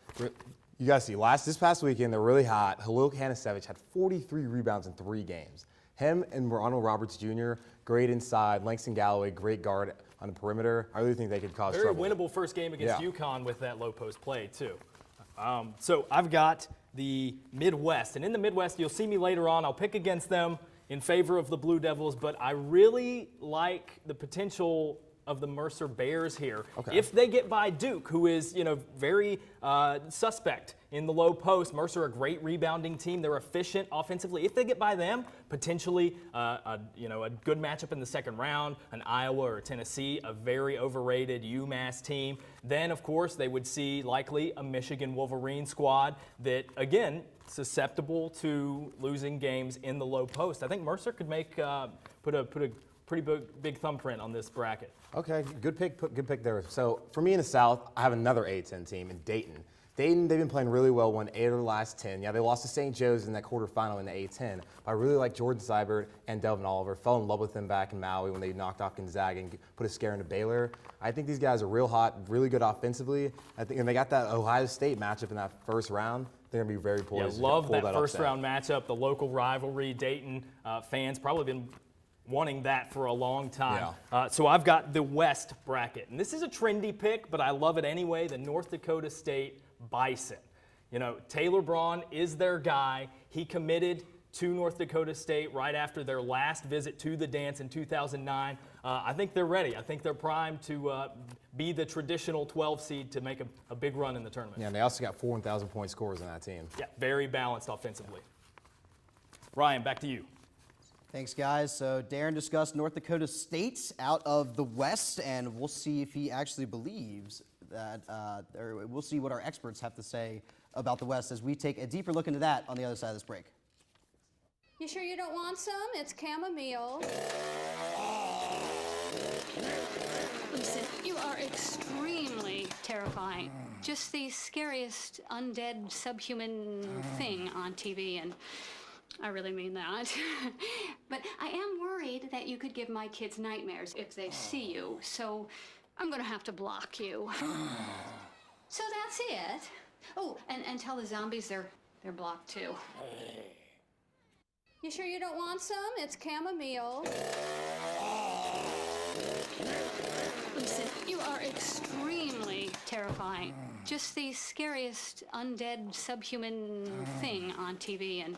S5: You guys see, this past weekend, they're really hot. Halil Kanasevich had 43 rebounds in 3 games. Him and Ronald Roberts Jr., great inside. Langston Galloway, great guard on the perimeter. I really think they could cause trouble.
S3: Very winnable first game against UConn with that low post play, too. So I've got the Midwest. And in the Midwest, you'll see me later on. I'll pick against them in favor of the Blue Devils. But I really like the potential of the Mercer Bears here. If they get by Duke, who is, very suspect in the low post. Mercer, a great rebounding team. They're efficient offensively. If they get by them, potentially, a good matchup in the second round, an Iowa or Tennessee, a very overrated UMass team. Then, of course, they would see likely a Michigan Wolverine squad that, again, susceptible to losing games in the low post. I think Mercer could put a pretty big thumbprint on this bracket.
S5: Okay, good pick there. So for me in the South, I have another A-10 team in Dayton. Dayton, they've been playing really well, won 8 of their last 10. Yeah, they lost to St. Joe's in that quarterfinal in the A-10. But I really like Jordan Seibert and Delvin Oliver. Fell in love with them back in Maui when they knocked off Gonzaga and put a scare into Baylor. I think these guys are real hot, really good offensively. And they got that Ohio State matchup in that first round. They're going to be very poised.
S3: Yeah, love that first round matchup, the local rivalry. Dayton fans probably been wanting that for a long time. So I've got the West bracket. And this is a trendy pick, but I love it anyway, the North Dakota State Bison. Taylor Braun is their guy. He committed to North Dakota State right after their last visit to the dance in 2009. I think they're ready. I think they're primed to be the traditional 12 seed to make a big run in the tournament.
S5: Yeah, and they also got 4 1,000-point scorers on that team.
S3: Yeah, very balanced offensively. Ryan, back to you.
S1: Thanks, guys. So Darren discussed North Dakota State out of the West, and we'll see if he actually believes that, or we'll see what our experts have to say about the West as we take a deeper look into that on the other side of this break.
S12: You sure you don't want some? It's chamomile. Listen, you are extremely terrifying. Just the scariest undead subhuman thing on TV, and I really mean that. But I am worried that you could give my kids nightmares if they see you, so I'm gonna have to block you. So that's it. Oh, and tell the zombies they're blocked too. You sure you don't want some? It's chamomile. Listen, you are extremely terrifying. Just the scariest undead subhuman thing on TV, and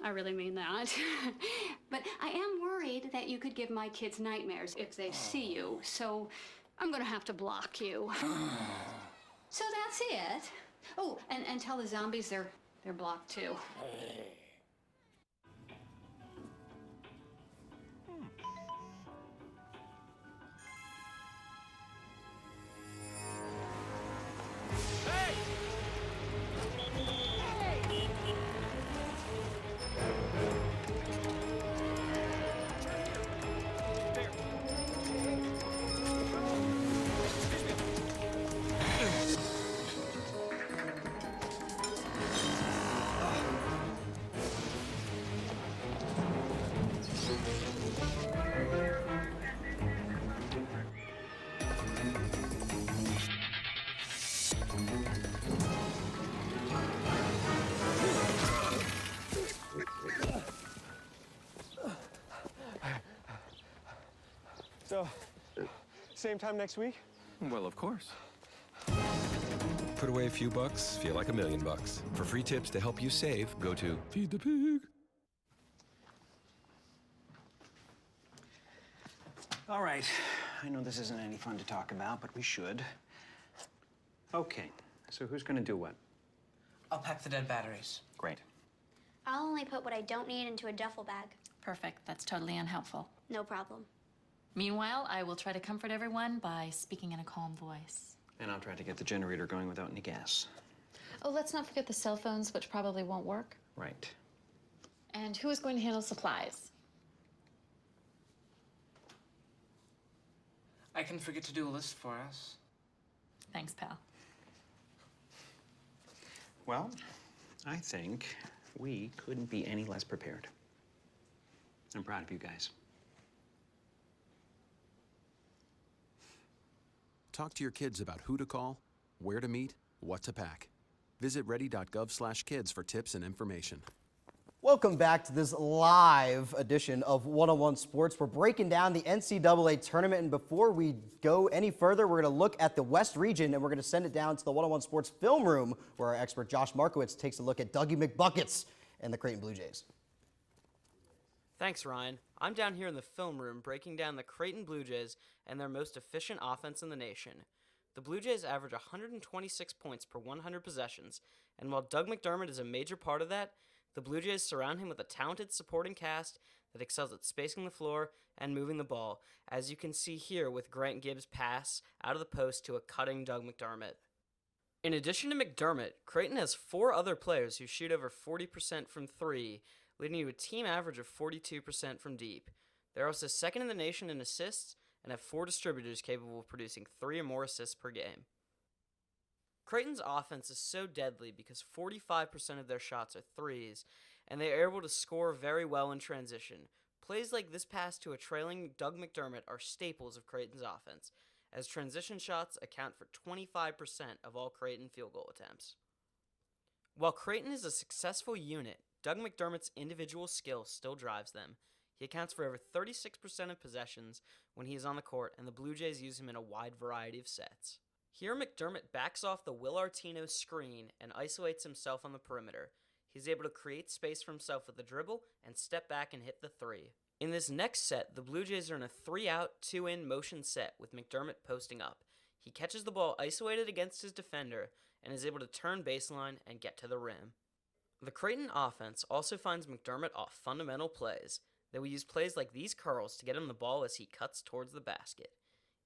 S12: I really mean that. But I am worried that you could give my kids nightmares if they see you, so I'm gonna have to block you. So that's it. Oh, and tell the zombies they're blocked too.
S14: So, same time next week?
S11: Well, of course. Put away a few bucks, feel like $1 million. For free tips to help you save, go to Feed the Pig.
S13: All right. I know this isn't any fun to talk about, but we should. Okay, so who's gonna do what?
S23: I'll pack the dead batteries.
S13: Great.
S22: I'll only put what I don't need into a duffel bag.
S15: Perfect. That's totally unhelpful.
S22: No problem.
S15: Meanwhile, I will try to comfort everyone by speaking in a calm voice.
S13: And I'll try to get the generator going without any gas.
S15: Oh, let's not forget the cell phones, which probably won't work.
S13: Right.
S15: And who is going to handle supplies?
S23: I can forget to do a list for us.
S15: Thanks, pal.
S13: Well, I think we couldn't be any less prepared. I'm proud of you guys.
S9: Talk to your kids about who to call, where to meet, what to pack. Visit ready.gov/kids for tips and information.
S1: Welcome back to this live edition of One-on-One Sports. We're breaking down the NCAA tournament, and before we go any further, we're going to look at the West region, and we're going to send it down to the One-on-One Sports film room, where our expert Josh Markowitz takes a look at Dougie McBuckets and the Creighton Blue Jays.
S4: Thanks, Ryan. I'm down here in the film room breaking down the Creighton Blue Jays and their most efficient offense in the nation. The Blue Jays average 126 points per 100 possessions, and while Doug McDermott is a major part of that, the Blue Jays surround him with a talented supporting cast that excels at spacing the floor and moving the ball, as you can see here with Grant Gibbs' pass out of the post to a cutting Doug McDermott. In addition to McDermott, Creighton has 4 other players who shoot over 40% from 3, leading to a team average of 42% from deep. They're also second in the nation in assists and have 4 distributors capable of producing 3 or more assists per game. Creighton's offense is so deadly because 45% of their shots are threes, and they are able to score very well in transition. Plays like this pass to a trailing Doug McDermott are staples of Creighton's offense, as transition shots account for 25% of all Creighton field goal attempts. While Creighton is a successful unit, Doug McDermott's individual skill still drives them. He accounts for over 36% of possessions when he is on the court, and the Blue Jays use him in a wide variety of sets. Here, McDermott backs off the Will Artino screen and isolates himself on the perimeter. He's able to create space for himself with the dribble and step back and hit the 3. In this next set, the Blue Jays are in a 3-out, 2-in motion set with McDermott posting up. He catches the ball isolated against his defender and is able to turn baseline and get to the rim. The Creighton offense also finds McDermott off fundamental plays. they will use plays like these curls to get him the ball as he cuts towards the basket.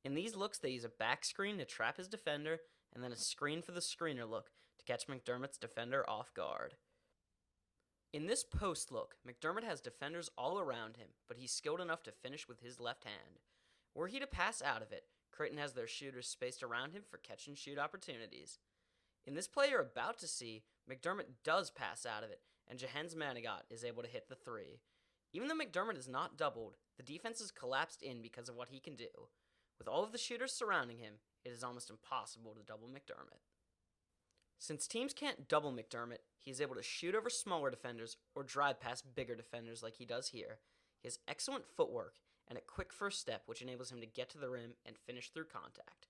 S4: In these looks, they use a back screen to trap his defender, and then a screen for the screener look to catch McDermott's defender off guard. In this post look, McDermott has defenders all around him, but he's skilled enough to finish with his left hand. Were he to pass out of it, Creighton has their shooters spaced around him for catch and shoot opportunities. In this play you're about to see, McDermott does pass out of it, and Jahenns Manigat is able to hit the three. Even though McDermott is not doubled, the defense is collapsed in because of what he can do. With all of the shooters surrounding him, it is almost impossible to double McDermott. Since teams can't double McDermott, he is able to shoot over smaller defenders or drive past bigger defenders like he does here. He has excellent footwork and a quick first step which enables him to get to the rim and finish through contact.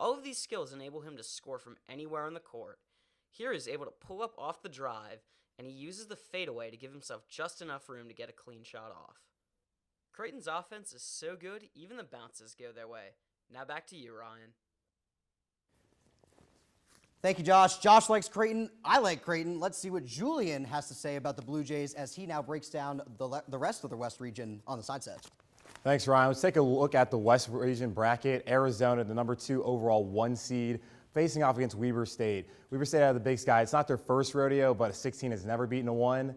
S4: All of these skills enable him to score from anywhere on the court. Here he is able to pull up off the drive, and he uses the fadeaway to give himself just enough room to get a clean shot off. Creighton's offense is so good, even the bounces go their way. Now back to you, Ryan.
S1: Thank you, Josh. Josh likes Creighton. I like Creighton. Let's see what Julian has to say about the Blue Jays as he now breaks down the rest of the West region on the side set.
S5: Thanks, Ryan. Let's take a look at the West region bracket. Arizona, the number 2 overall 1 seed, facing off against Weber State. Weber State out of the Big Sky. It's not their first rodeo, but a 16 has never beaten a 1.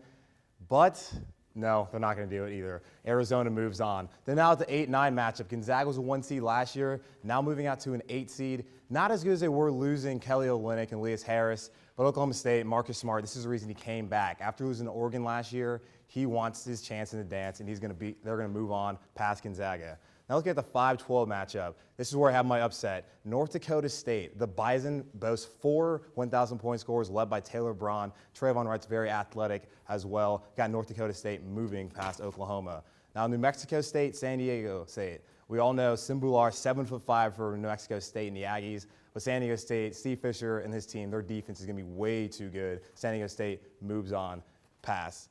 S5: But no, they're not going to do it either. Arizona moves on. Then now at the 8-9 matchup, Gonzaga was a 1 seed last year, now moving out to an 8 seed. Not as good as they were losing Kelly Olynyk and Elias Harris, but Oklahoma State, Marcus Smart, this is the reason he came back. After losing to Oregon last year, he wants his chance in the dance, and they're going to move on past Gonzaga. Now looking at the 5-12 matchup, this is where I have my upset. North Dakota State, the Bison boasts 4 1,000-point scores led by Taylor Braun. Trayvon Wright's very athletic as well. Got North Dakota State moving past Oklahoma. Now New Mexico State, San Diego State. We all know Simbular, 7'5" for New Mexico State and the Aggies. But San Diego State, Steve Fisher and his team, their defense is going to be way too good. San Diego State moves on past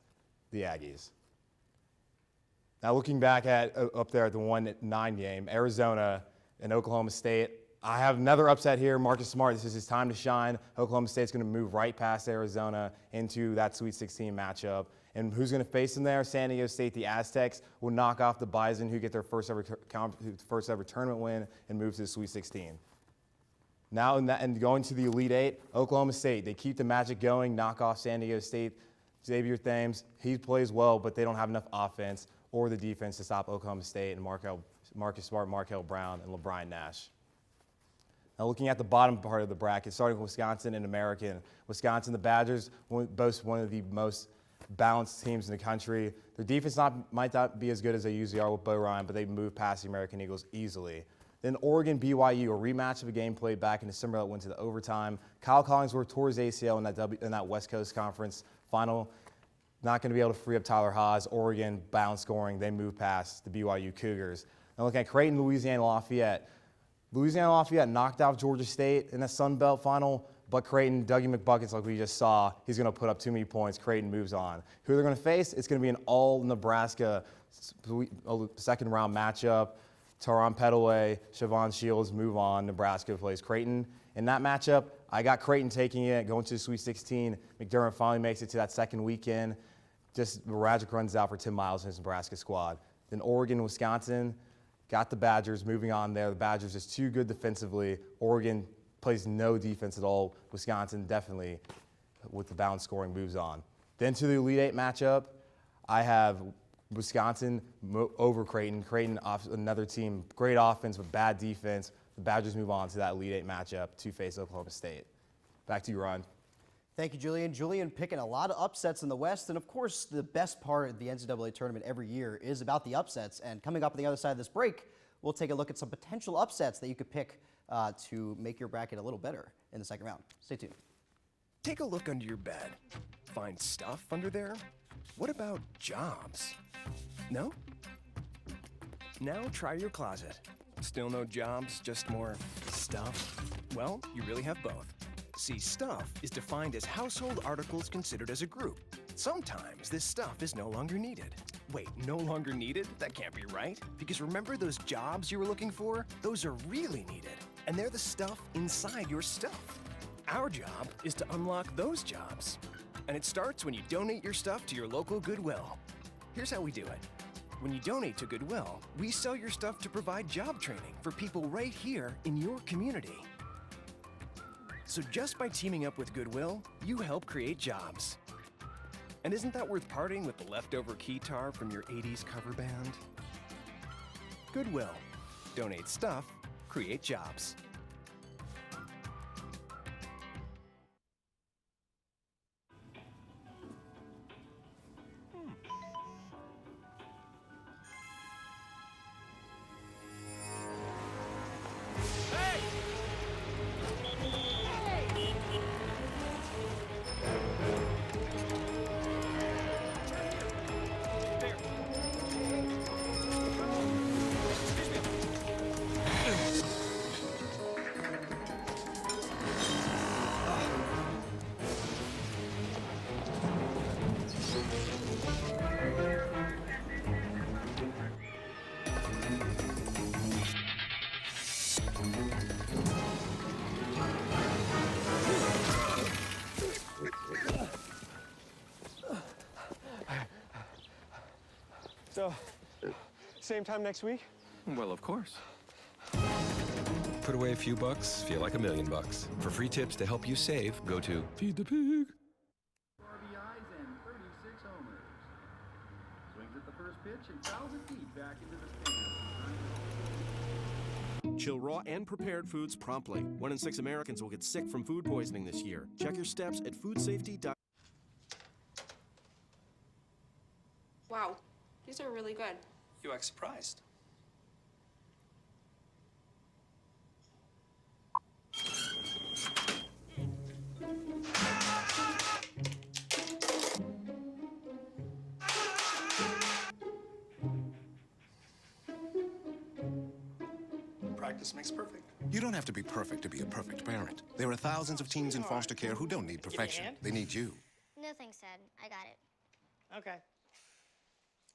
S5: the Aggies. Now looking back at up there at the 1-9 game, Arizona and Oklahoma State. I have another upset here. Marcus Smart, this is his time to shine. Oklahoma State's going to move right past Arizona into that Sweet 16 matchup. And who's going to face them there? San Diego State, the Aztecs, will knock off the Bison, who get their first ever tournament win and move to the Sweet 16. Now, and going to the Elite 8, Oklahoma State, they keep the magic going, knock off San Diego State. Xavier Thames, he plays well, but they don't have enough offense or the defense to stop Oklahoma State and Marcus Smart, Markel Brown, and LeBron Nash. Now looking at the bottom part of the bracket, starting with Wisconsin and American. Wisconsin, the Badgers, boast one of the most balanced teams in the country. Their defense might not be as good as they usually are with Bo Ryan, but they move past the American Eagles easily. Then Oregon, BYU, a rematch of a game played back in December that went to the overtime. Kyle Collinsworth tore his ACL in that West Coast Conference final. Not going to be able to free up Tyler Haws. Oregon, balance scoring. They move past the BYU Cougars. Now looking at Creighton, Louisiana Lafayette. Louisiana Lafayette knocked out Georgia State in the Sun Belt final, but Creighton, Dougie McBuckets, like we just saw, he's going to put up too many points. Creighton moves on. Who they're going to face? It's going to be an all-Nebraska second-round matchup. Taron Pettaway, Siobhan Shields move on. Nebraska plays Creighton. In that matchup, I got Creighton taking it, going to the Sweet 16. McDermott finally makes it to that second weekend. Just Rajic runs out for Tim Miles in his Nebraska squad. Then Oregon, Wisconsin, got the Badgers moving on there. The Badgers just too good defensively. Oregon plays no defense at all. Wisconsin definitely, with the balance scoring, moves on. Then to the Elite 8 matchup, I have Wisconsin over Creighton. Creighton, another team, great offense but bad defense. The Badgers move on to that Elite 8 matchup to face Oklahoma State. Back to you, Ron.
S1: Thank you, Julian. Julian picking a lot of upsets in the West. And of course, the best part of the NCAA tournament every year is about the upsets. And coming up on the other side of this break, we'll take a look at some potential upsets that you could pick to make your bracket a little better in the second round. Stay tuned.
S6: Take a look under your bed. Find stuff under there? What about jobs? No? Now try your closet. Still no jobs, just more stuff? Well, you really have both. See, stuff is defined as household articles considered as a group. Sometimes this stuff is no longer needed. Wait, no longer needed? That can't be right. Because remember those jobs you were looking for? Those are really needed. And they're the stuff inside your stuff. Our job is to unlock those jobs. And it starts when you donate your stuff to your local Goodwill. Here's how we do it. When you donate to Goodwill, we sell your stuff to provide job training for people right here in your community. So just by teaming up with Goodwill, you help create jobs. And isn't that worth parting with the leftover keytar from your 80s cover band? Goodwill. Donate stuff, create jobs.
S14: So, same time next week?
S11: Well, of course. Put away a few bucks, feel like $1 million. For free tips to help you save, go to Feed the Pig.
S10: RBIs and 36 homers. Swings at the first pitch and fouls it deep back into the stands.
S18: Chill raw and prepared foods promptly. 1 in 6 Americans will get sick from food poisoning this year. Check your steps at foodsafety.com.
S21: Wow, these are really good.
S13: You act surprised.
S17: Practice makes perfect. You don't have to be perfect to be a perfect parent. There are thousands of teens in foster care who don't need perfection. They need you.
S22: No thanks, Dad. I got it.
S19: Okay.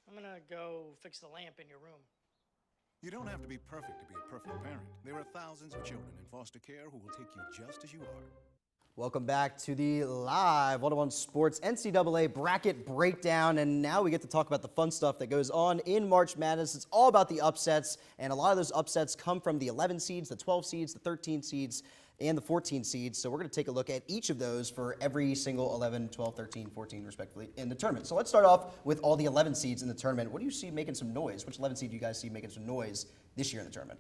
S19: I'm gonna go fix the lamp in your room.
S17: You don't have to be perfect to be a perfect parent. There are thousands of children in foster care who will take you just as you are.
S1: Welcome back to the live 101 Sports NCAA bracket breakdown, and now we get to talk about the fun stuff that goes on in March Madness. It's all about the upsets, and a lot of those upsets come from the 11 seeds, the 12 seeds, the 13 seeds, and the 14 seeds. So we're going to take a look at each of those for every single 11, 12, 13, 14, respectively, in the tournament. So let's start off with all the 11 seeds in the tournament. What do you see making some noise? Which 11 seed do you guys see making some noise this year in the tournament?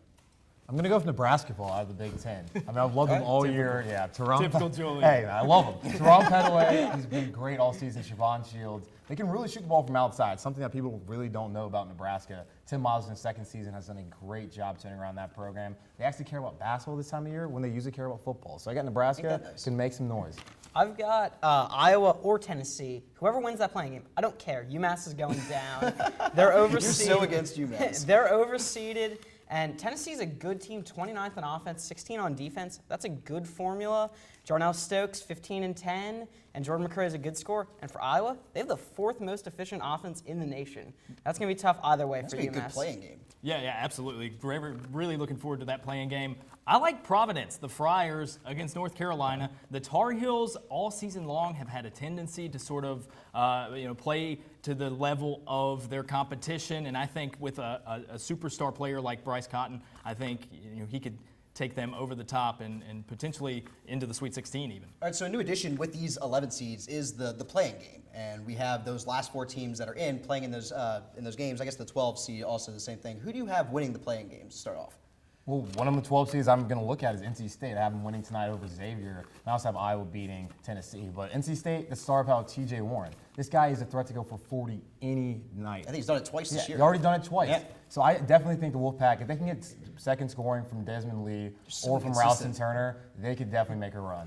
S5: I'm going to go with Nebraska ball out of the Big Ten. I mean, I've loved them all year. Yeah,
S3: Typical Julian.
S5: Hey, I love him. Teron Petaway, he's been great all season. Siobhan Shields. They can really shoot the ball from outside, something that people really don't know about Nebraska. Tim Miles in his second season has done a great job turning around that program. They actually care about basketball this time of year when they usually care about football. So I got Nebraska, can make some noise.
S4: I've got Iowa or Tennessee. Whoever wins that playing game, I don't care. UMass is going down. They're overseeded.
S1: You're so against UMass.
S4: They're overseeded. And Tennessee's a good team, 29th on offense, 16 on defense. That's a good formula. Jarnell Stokes, 15-10, and Jordan McCray is a good scorer. And for Iowa, they have the 4th most efficient offense in the nation. That's going to be tough either way for UMass.
S1: That's going to be a good playing game.
S3: Yeah, absolutely. Really looking forward to that playing game. I like Providence, the Friars, against North Carolina. The Tar Heels all season long have had a tendency to sort of play to the level of their competition, and I think with a superstar player like Bryce Cotton, I think he could take them over the top and potentially into the Sweet 16 even.
S1: All right, so a new addition with these 11 seeds is the playing game, and we have those last 4 teams that are playing in those games. I guess the 12 seed also the same thing. Who do you have winning the playing games to start off?
S5: Well, one of the 12 seeds I'm going to look at is NC State. I have them winning tonight over Xavier. I also have Iowa beating Tennessee. But NC State, the star power, TJ Warren. This guy is a threat to go for 40 any night.
S1: I think he's done it twice this year.
S5: He's already done it twice.
S1: Yeah.
S5: So I definitely think the Wolfpack, if they can get second scoring from Desmond Lee or from Ralston Turner, they could definitely make a run.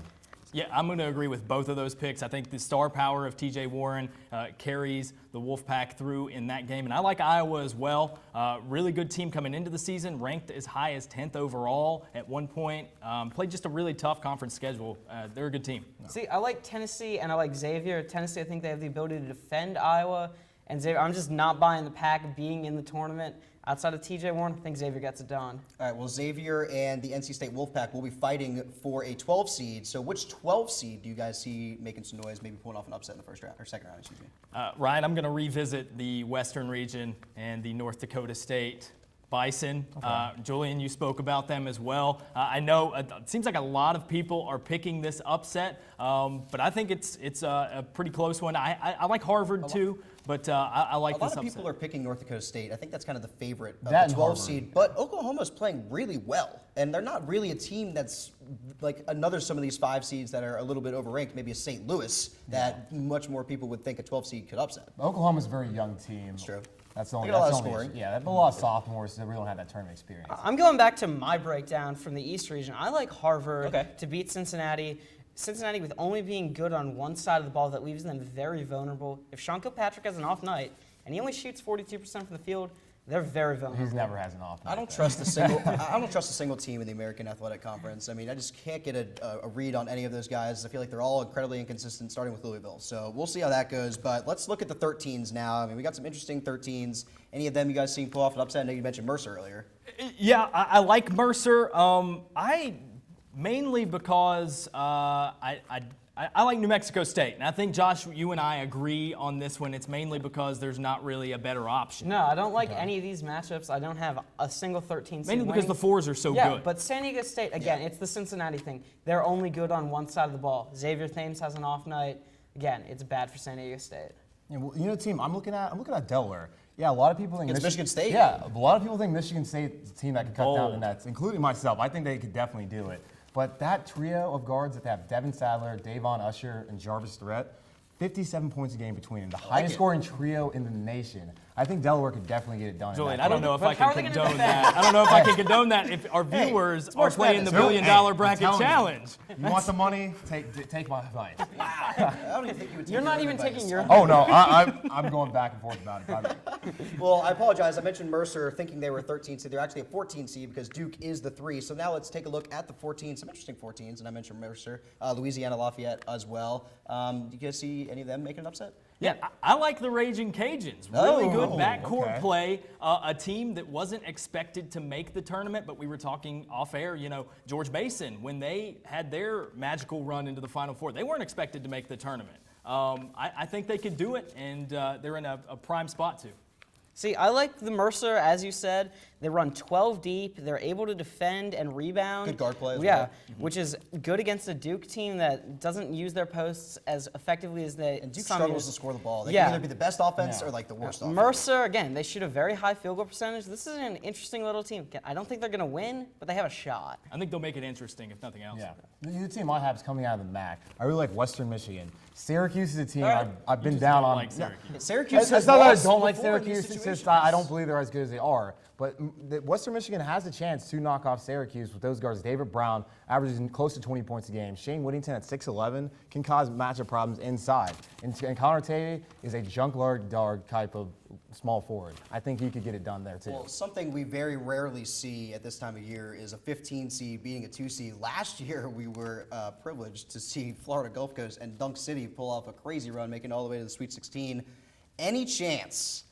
S3: Yeah, I'm going to agree with both of those picks. I think the star power of TJ Warren carries the Wolfpack through in that game. And I like Iowa as well. Really good team coming into the season, ranked as high as 10th overall at one point. Played just a really tough conference schedule. They're a good team.
S4: See, I like Tennessee and I like Xavier. Tennessee, I think they have the ability to defend Iowa. And Xavier, I'm just not buying the Pack being in the tournament. outside of TJ Warren, I think Xavier gets it done.
S1: All right, well, Xavier and the NC State Wolfpack will be fighting for a 12 seed. So which 12 seed do you guys see making some noise, maybe pulling off an upset in the first round, or second round, excuse me?
S3: Ryan, I'm going to revisit the Western region and the North Dakota State Bison. Julian, you spoke about them as well. I know it seems like a lot of people are picking this upset, but I think it's a pretty close one. I like Harvard too, but I like this upset.
S1: A lot of people are picking North Dakota State. I think that's kind of the favorite of
S5: That
S1: the
S5: and
S1: 12
S5: Harvard.
S1: seed. But Oklahoma's playing really well, and they're not really a team that's like some of these 5 seeds that are a little bit overranked. Maybe a St. Louis that much more people would think a 12 seed could upset.
S5: Oklahoma's a very young team.
S1: That's true.
S5: That's the only.
S1: They got a lot
S5: that's
S1: of
S5: the only
S1: scoring.
S5: issue. Yeah, they have a lot of sophomores, so they really don't have that tournament experience.
S4: I'm going back to my breakdown from the East region. I like Harvard to beat Cincinnati. Cincinnati, with only being good on one side of the ball, that leaves them very vulnerable. If Sean Kilpatrick has an off night and he only shoots 42% from the field, they're very vulnerable.
S5: He's never has an off night.
S1: I don't trust a single. I don't trust a single team in the American Athletic Conference. I mean, I just can't get a read on any of those guys. I feel like they're all incredibly inconsistent, starting with Louisville. So we'll see how that goes. But let's look at the 13s now. I mean, we got some interesting 13s. Any of them you guys seen pull off an upset? I know you mentioned Mercer earlier.
S3: Yeah, I like Mercer. I mainly because I like New Mexico State, and I think, Josh, you and I agree on this one. It's mainly because there's not really a better option.
S4: No, I don't like any of these matchups. I don't have a single 13 seed
S3: Mainly because
S4: winning.
S3: the 4s are so
S4: yeah,
S3: good.
S4: but San Diego State, again, it's the Cincinnati thing. They're only good on one side of the ball. Xavier Thames has an off night. Again, it's bad for San Diego State.
S5: Yeah, well, you know, team, I'm looking at Delaware. Yeah, a lot of people think
S1: Against Michigan State?
S5: Yeah, a lot of people think Michigan State's a team that can cut down the
S3: Bold.
S5: nets, including myself. I think they could definitely do it. But that trio of guards that they have, Devin Sadler, Davon Usher, and Jarvis Threat, 57 points a game between them. The highest scoring trio in the nation. I think Delaware could definitely get it done.
S3: Julian, I don't know if I can condone that. I don't know if I can condone that if our viewers are playing the $1 billion bracket challenge.
S5: You want the money? Take my advice.
S1: I don't even think you would take
S4: You're not
S1: your
S4: even
S1: advice.
S4: taking your.
S5: Oh no, I'm going back and forth about it. By the way.
S1: Well, I apologize. I mentioned Mercer thinking they were a 13 seed. They're actually a 14 seed because Duke is the 3. So now let's take a look at the 14. Some interesting 14s, and I mentioned Mercer, Louisiana Lafayette as well. Do you guys see any of them making an upset?
S3: Yeah, I like the Raging Cajuns. Really good backcourt
S5: okay.
S3: play. A team that wasn't expected to make the tournament, but we were talking off air, you know, George Mason, when they had their magical run into the Final Four, they weren't expected to make the tournament. I think they could do it, and they're in a prime spot to.
S4: See, I like the Mercer, as you said. They run 12 deep. They're able to defend and rebound.
S1: Good guard play as
S4: yeah,
S1: well.
S4: which is good against a Duke team that doesn't use their posts as effectively as they.
S1: And Duke struggles to score the ball. They
S4: Yeah.
S1: can either be the best offense or like the worst offense.
S4: Mercer, again, they shoot a very high field goal percentage. This is an interesting little team. I don't think they're going to win, but they have a shot.
S3: I think they'll make it interesting, if nothing else.
S5: Yeah. The team I have is coming out of the MAC. I really like Western Michigan. Syracuse is a team
S1: All right.
S5: I've been
S3: just
S5: down
S3: don't
S5: on.
S3: like Syracuse.
S1: Syracuse
S5: It's
S1: has
S5: not that I
S1: lost
S5: don't like
S1: before in these
S5: Syracuse. It's just
S1: situations.
S5: I don't believe they're as good as they are. But Western Michigan has a chance to knock off Syracuse with those guards. David Brown averages close to 20 points a game. Shane Whittington at 6'11" can cause matchup problems inside. And Connor Tate is a junkyard dog type of small forward. I think he could get it done there too.
S1: Well, something we very rarely see at this time of year is a 15 seed beating a 2 seed. Last year, we were privileged to see Florida Gulf Coast and Dunk City pull off a crazy run, making it all the way to the Sweet 16. Any chance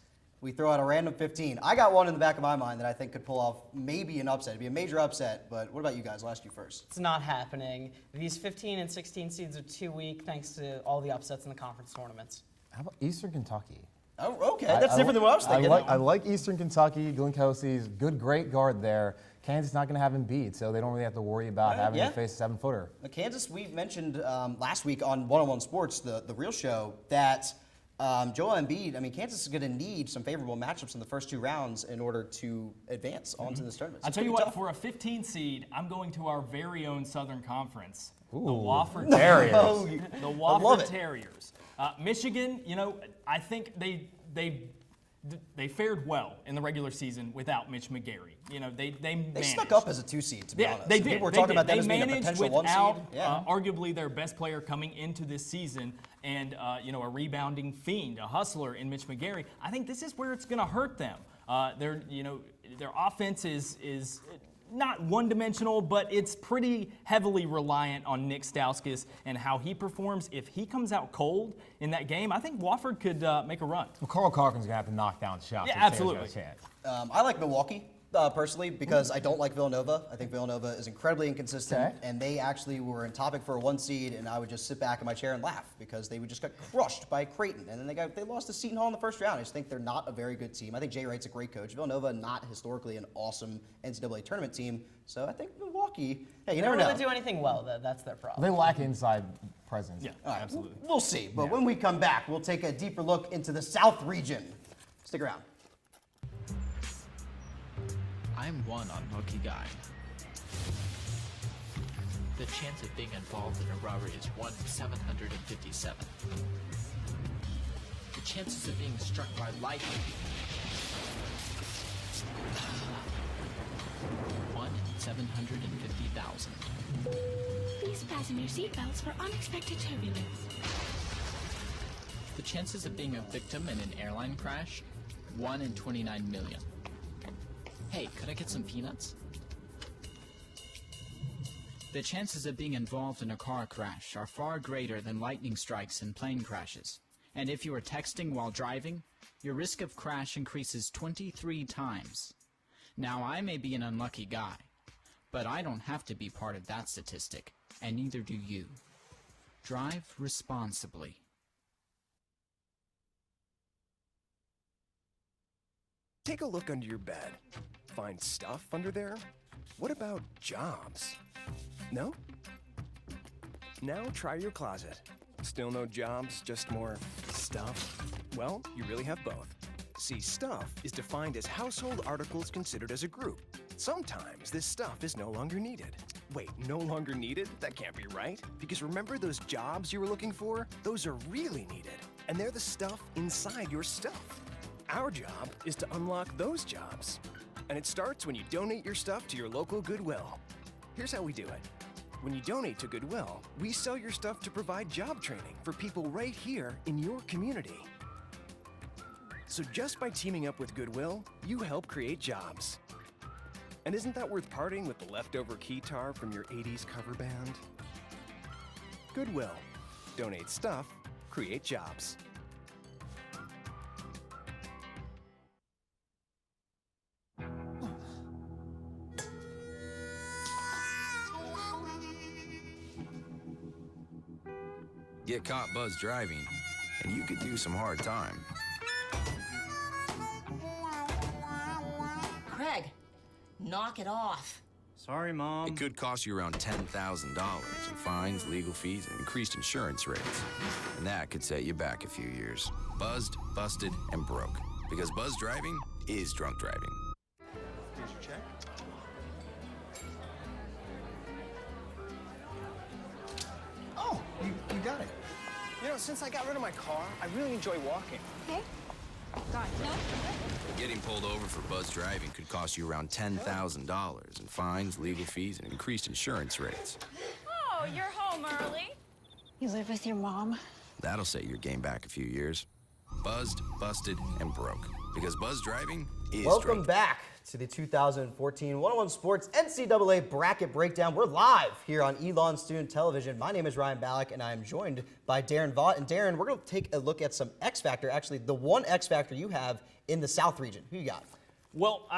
S1: we throw out a random 15? I got one in the back of my mind that I think could pull off maybe an upset. It'd be a major upset, but what about you guys? I'll ask you first.
S4: It's not happening. These 15 and 16 seeds are too weak thanks to all the upsets in the conference tournaments.
S5: How about Eastern Kentucky?
S1: Oh, okay. That's different than what I was thinking.
S5: I like Eastern Kentucky. Glenn Kelsey's great guard there. Kansas not going to have him beat, so they don't really have to worry about having to face a 7-footer.
S1: Kansas, we mentioned last week on 101 Sports, the real show, that Joel Embiid, I mean, Kansas is going to need some favorable matchups in the first 2 rounds in order to advance onto this tournament.
S3: I'll tell you what, for a 15 seed, I'm going to our very own Southern Conference, the Wofford
S5: Terriers.
S3: The Wofford Terriers. Michigan, you know, I think they fared well in the regular season without Mitch McGary. You know, they managed.
S1: They stuck up as a 2 seed, to be honest.
S3: They did.
S1: People were talking about them as being a
S3: managed
S1: potential 1 seed.
S3: without arguably their best player coming into this season, and you know, a rebounding fiend, a hustler in Mitch McGary. I think this is where it's going to hurt them. Their offense is not one-dimensional, but it's pretty heavily reliant on Nick Stauskas and how he performs. If he comes out cold in that game, I think Wofford could make a run.
S5: Well, Carl Carkin's going to have to knock down shots.
S3: Yeah, absolutely.
S1: I like Milwaukee. Personally, because I don't like Villanova. I think Villanova is incredibly inconsistent, and they actually were in topic for a 1 seed, and I would just sit back in my chair and laugh because they just got crushed by Creighton, and then they lost to Seton Hall in the first round. I just think they're not a very good team. I think Jay Wright's a great coach. Villanova, not historically an awesome NCAA tournament team, so I think Milwaukee. Hey, you never
S4: They don't
S1: know.
S4: really do anything well, though. That's their problem.
S5: They lack inside presence.
S3: Yeah,
S1: All right,
S3: absolutely.
S1: We'll see, but when we come back, we'll take a deeper look into the South region. Stick around.
S7: I'm one unlucky guy. The chance of being involved in a robbery is 1 in 757. The chances of being struck by lightning. 1 in 750,000.
S16: Please fasten your seatbelts for unexpected turbulence.
S7: The chances of being a victim in an airline crash? 1 in 29 million. Hey, could I get some peanuts? The chances of being involved in a car crash are far greater than lightning strikes and plane crashes. And if you are texting while driving, your risk of crash increases 23 times. Now, I may be an unlucky guy, but I don't have to be part of that statistic, and neither do you. Drive responsibly.
S6: Take a look under your bed. Find stuff under there? What about jobs? No? Now try your closet. Still no jobs, just more stuff? Well, you really have both. See, stuff is defined as household articles considered as a group. Sometimes this stuff is no longer needed. Wait, no longer needed? That can't be right. Because remember those jobs you were looking for? Those are really needed. And they're the stuff inside your stuff. Our job is to unlock those jobs. And it starts when you donate your stuff to your local Goodwill. Here's how we do it. When you donate to Goodwill, we sell your stuff to provide job training for people right here in your community. So just by teaming up with Goodwill, you help create jobs. And isn't that worth parting with the leftover keytar from your 80s cover band? Goodwill. Donate stuff, create jobs.
S20: Get caught buzzed driving, and you could do some hard time.
S24: Craig, knock it off.
S20: Sorry, Mom. It could cost you around $10,000 in fines, legal fees, and increased insurance rates. And that could set you back a few years. Buzzed, busted, and broke. Because buzzed driving is drunk driving.
S14: Here's your check.
S13: Oh, you got it. You know, since I got rid of my car, I really enjoy walking.
S24: Okay. Got it. No?
S20: Getting pulled over for buzzed driving could cost you around $10,000 in fines, legal fees, and increased insurance rates.
S24: Oh, you're home early.
S16: You live with your mom?
S20: That'll set your game back a few years. Buzzed, busted, and broke. Because buzzed driving is
S1: Welcome
S20: drunk.
S1: back to the 2014 101 Sports NCAA Bracket Breakdown. We're live here on Elon Student Television. My name is Ryan Ballack, and I am joined by Darren Vaught. And Darren, we're going to take a look at some X Factor, actually the one X Factor you have in the South region. Who you got?
S3: Well,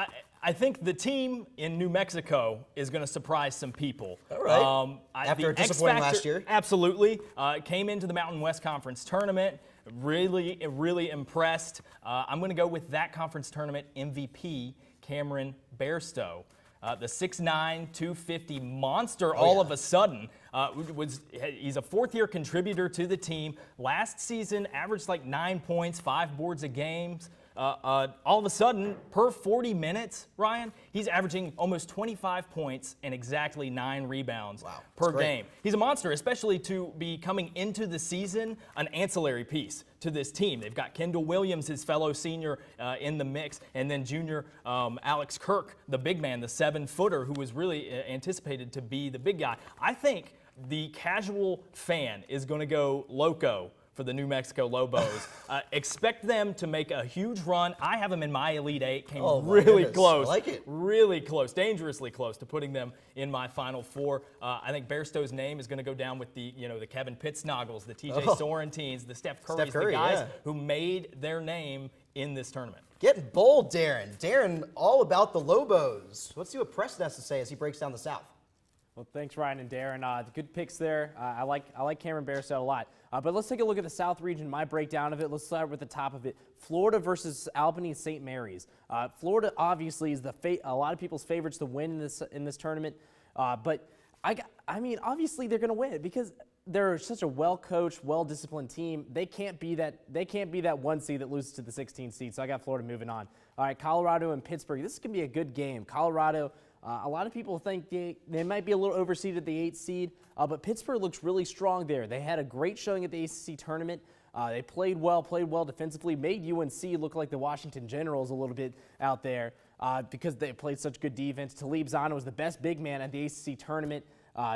S3: I think the team in New Mexico is going to surprise some people.
S1: All right. After a disappointing last year.
S3: Absolutely. Came into the Mountain West Conference tournament. Really impressed. I'm going to go with that conference tournament MVP, Cameron Bairstow. The 6'9", 250 monster all of a sudden. He's a fourth-year contributor to the team. Last season, averaged like 9 points, 5 boards a game. All of a sudden, per 40 minutes, Ryan, he's averaging almost 25 points and exactly 9 rebounds per game. He's a monster, especially to be coming into the season an ancillary piece to this team. They've got Kendall Williams, his fellow senior, in the mix, and then junior Alex Kirk, the big man, the 7-footer, who was really anticipated to be the big guy. I think the casual fan is going to go loco for the New Mexico Lobos. Expect them to make a huge run. I have them in my Elite Eight. Came really close.
S1: I like it.
S3: Really close, dangerously close to putting them in my Final Four. I think Bairstow's name is going to go down with the Kevin Pittsnoggles, the TJ Sorrentines, the Steph Currys, the guys who made their name in this tournament.
S1: Getting bold, Darren. Darren, all about the Lobos. Let's see what Preston has to say as he breaks down the South.
S2: Well, thanks, Ryan and Darren. Good picks there. I like Cameron Bairstow a lot. But let's take a look at the South region, my breakdown of it. Let's start with the top of it. Florida versus Albany St. Mary's. Florida obviously is a lot of people's favorites to win in this tournament. But I mean, obviously they're going to win because they're such a well-coached, well-disciplined team. They can't be that 1 seed that loses to the 16 seed. So I got Florida moving on. All right, Colorado and Pittsburgh. This is going to be a good game. Colorado. A lot of people think they might be a little overseeded at the 8th seed, but Pittsburgh looks really strong there. They had a great showing at the ACC tournament. They played well defensively, made UNC look like the Washington Generals a little bit out there because they played such good defense. Talib Zana was the best big man at the ACC tournament.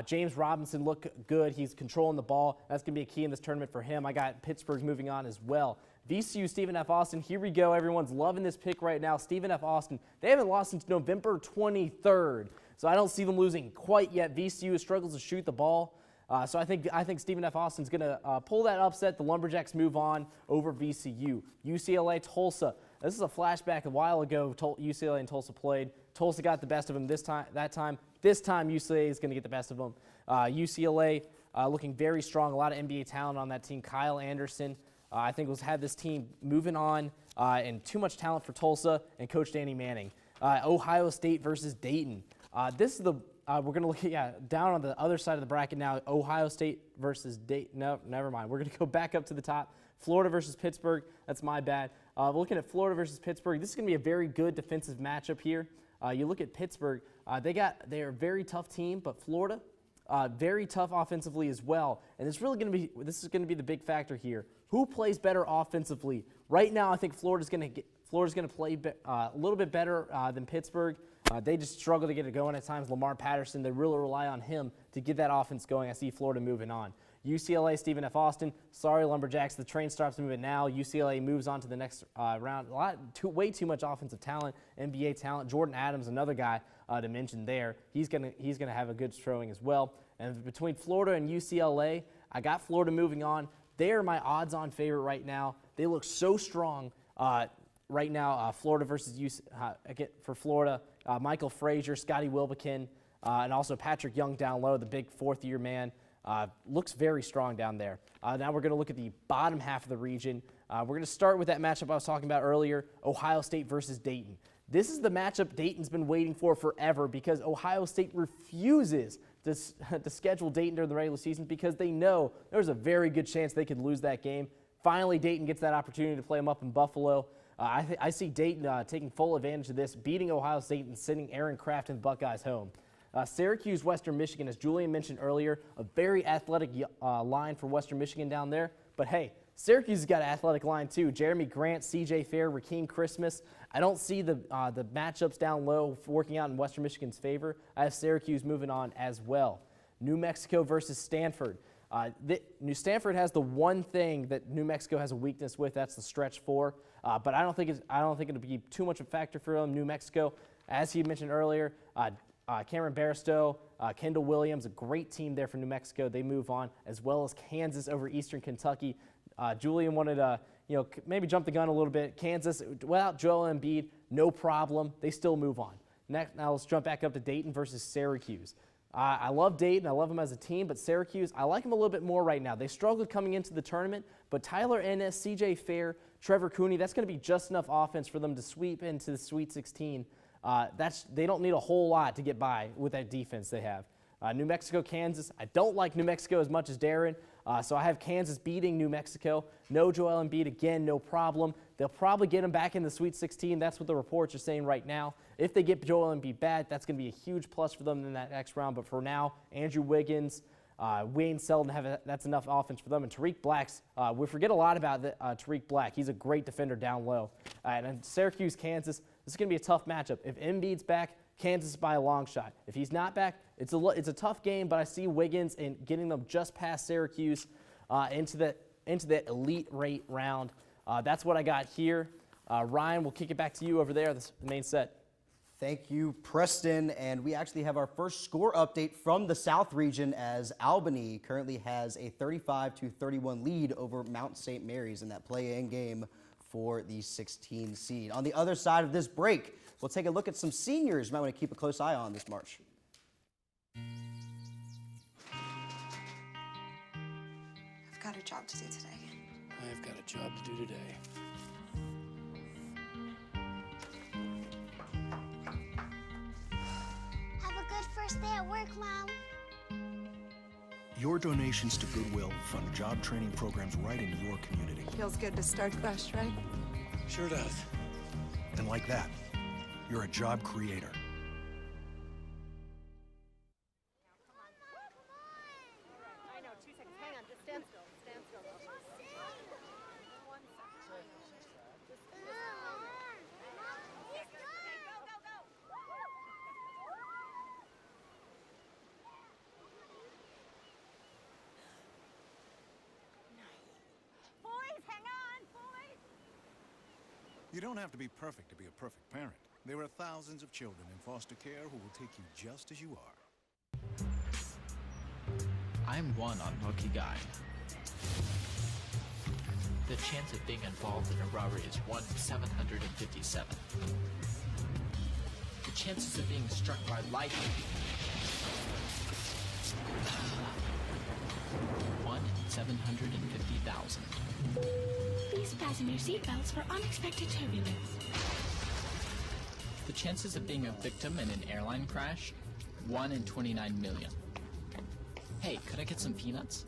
S2: James Robinson looked good. He's controlling the ball. That's going to be a key in this tournament for him. I got Pittsburgh moving on as well. VCU, Stephen F. Austin, here we go. Everyone's loving this pick right now. Stephen F. Austin, they haven't lost since November 23rd, so I don't see them losing quite yet. VCU struggles to shoot the ball, so I think Stephen F. Austin's going to pull that upset. The Lumberjacks move on over VCU. UCLA, Tulsa. This is a flashback a while ago. UCLA and Tulsa played. Tulsa got the best of them this time. This time, UCLA is going to get the best of them. UCLA looking very strong. A lot of NBA talent on that team. Kyle Anderson. I think we'll have this team moving on, and too much talent for Tulsa and Coach Danny Manning. Ohio State versus Dayton. This is we're going to look down on the other side of the bracket now. Ohio State versus Dayton. No, never mind. We're going to go back up to the top. Florida versus Pittsburgh. That's my bad. Looking at Florida versus Pittsburgh, this is going to be a very good defensive matchup here. You look at Pittsburgh. They're a very tough team, but Florida, very tough offensively as well. And this is going to be the big factor here. Who plays better offensively? Right now, I think Florida's going to play a little bit better than Pittsburgh. They just struggle to get it going at times. Lamar Patterson, they really rely on him to get that offense going. I see Florida moving on. UCLA, Stephen F. Austin. Sorry, Lumberjacks. The train stops moving now. UCLA moves on to the next round. Way too much offensive talent, NBA talent. Jordan Adams, another guy to mention there. He's gonna have a good showing as well. And between Florida and UCLA, I got Florida moving on. They are my odds-on favorite right now. They look so strong right now. Florida versus for Florida, Michael Frazier, Scotty Wilbekin, and also Patrick Young down low, the big fourth-year man. Looks very strong down there. Now we're going to look at the bottom half of the region. We're going to start with that matchup I was talking about earlier, Ohio State versus Dayton. This is the matchup Dayton's been waiting for forever because Ohio State refuses to schedule Dayton during the regular season because they know there's a very good chance they could lose that game. Finally, Dayton gets that opportunity to play them up in Buffalo. I see Dayton taking full advantage of this, beating Ohio State and sending Aaron Craft and the Buckeyes home. Syracuse, Western Michigan, as Julian mentioned earlier, a very athletic line for Western Michigan down there. But hey, Syracuse has got an athletic line too. Jeremy Grant, C.J. Fair, Rakeem Christmas. I don't see the matchups down low working out in Western Michigan's favor. I have Syracuse moving on as well. New Mexico versus Stanford. New Stanford has the one thing that New Mexico has a weakness with. That's the stretch four. But I don't think it'll be too much of a factor for them. New Mexico, as he mentioned earlier, Cameron Bairstow, Kendall Williams, a great team there for New Mexico. They move on, as well as Kansas over Eastern Kentucky. Julian wanted to, maybe jump the gun a little bit. Kansas, without Joel Embiid, no problem. They still move on. Next, now let's jump back up to Dayton versus Syracuse. I love Dayton. I love them as a team, but Syracuse, I like them a little bit more right now. They struggled coming into the tournament, but Tyler Ennis, C.J. Fair, Trevor Cooney, that's going to be just enough offense for them to sweep into the Sweet 16. They don't need a whole lot to get by with that defense they have. New Mexico, Kansas. I don't like New Mexico as much as Darren, so I have Kansas beating New Mexico. No Joel Embiid again, no problem. They'll probably get him back in the Sweet 16. That's what the reports are saying right now. If they get Joel Embiid back, that's going to be a huge plus for them in that next round. But for now, Andrew Wiggins, Wayne Selden, that's enough offense for them. And Tariq Black's, we forget a lot about Tariq Black. He's a great defender down low. And then Syracuse, Kansas, this is going to be a tough matchup. If Embiid's back, Kansas is by a long shot. If he's not back, it's a tough game, but I see Wiggins and getting them just past Syracuse into into that elite rate round. That's what I got here. Ryan, we'll kick it back to you over there, the main set.
S1: Thank you, Preston. And we actually have our first score update from the South region as Albany currently has a 35-31 lead over Mount St. Mary's in that play-in game for the 16 seed. On the other side of this break, we'll take a look at some seniors you might want to keep a close eye on this March.
S8: I've got a job to do today.
S12: I've got a job to do today.
S22: Have a good first day at work, Mom.
S17: Your donations to Goodwill fund job training programs right in your community.
S8: Feels good to start fresh, right?
S17: Sure does. And like that, you're a job creator.
S15: I know, 2 seconds. Hang on, just stand still. Stand still. Boys, hang on, boys!
S17: You don't have to be perfect to be a perfect parent. There are thousands of children in foster care who will take you just as you are.
S7: I'm one unlucky guy. The chance of being involved in a robbery is 1 in 757. The chances of being struck by lightning. 1 in 750,000.
S16: Please fasten your seatbelts for unexpected turbulence.
S7: The chances of being a victim in an airline crash? 1 in 29 million. Hey, could I get some peanuts?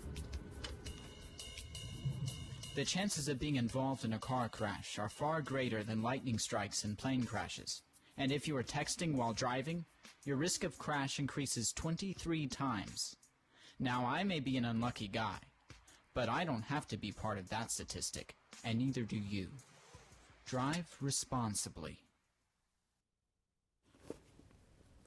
S7: The chances of being involved in a car crash are far greater than lightning strikes and plane crashes. And if you are texting while driving, your risk of crash increases 23 times. Now, I may be an unlucky guy, but I don't have to be part of that statistic, and neither do you. Drive responsibly.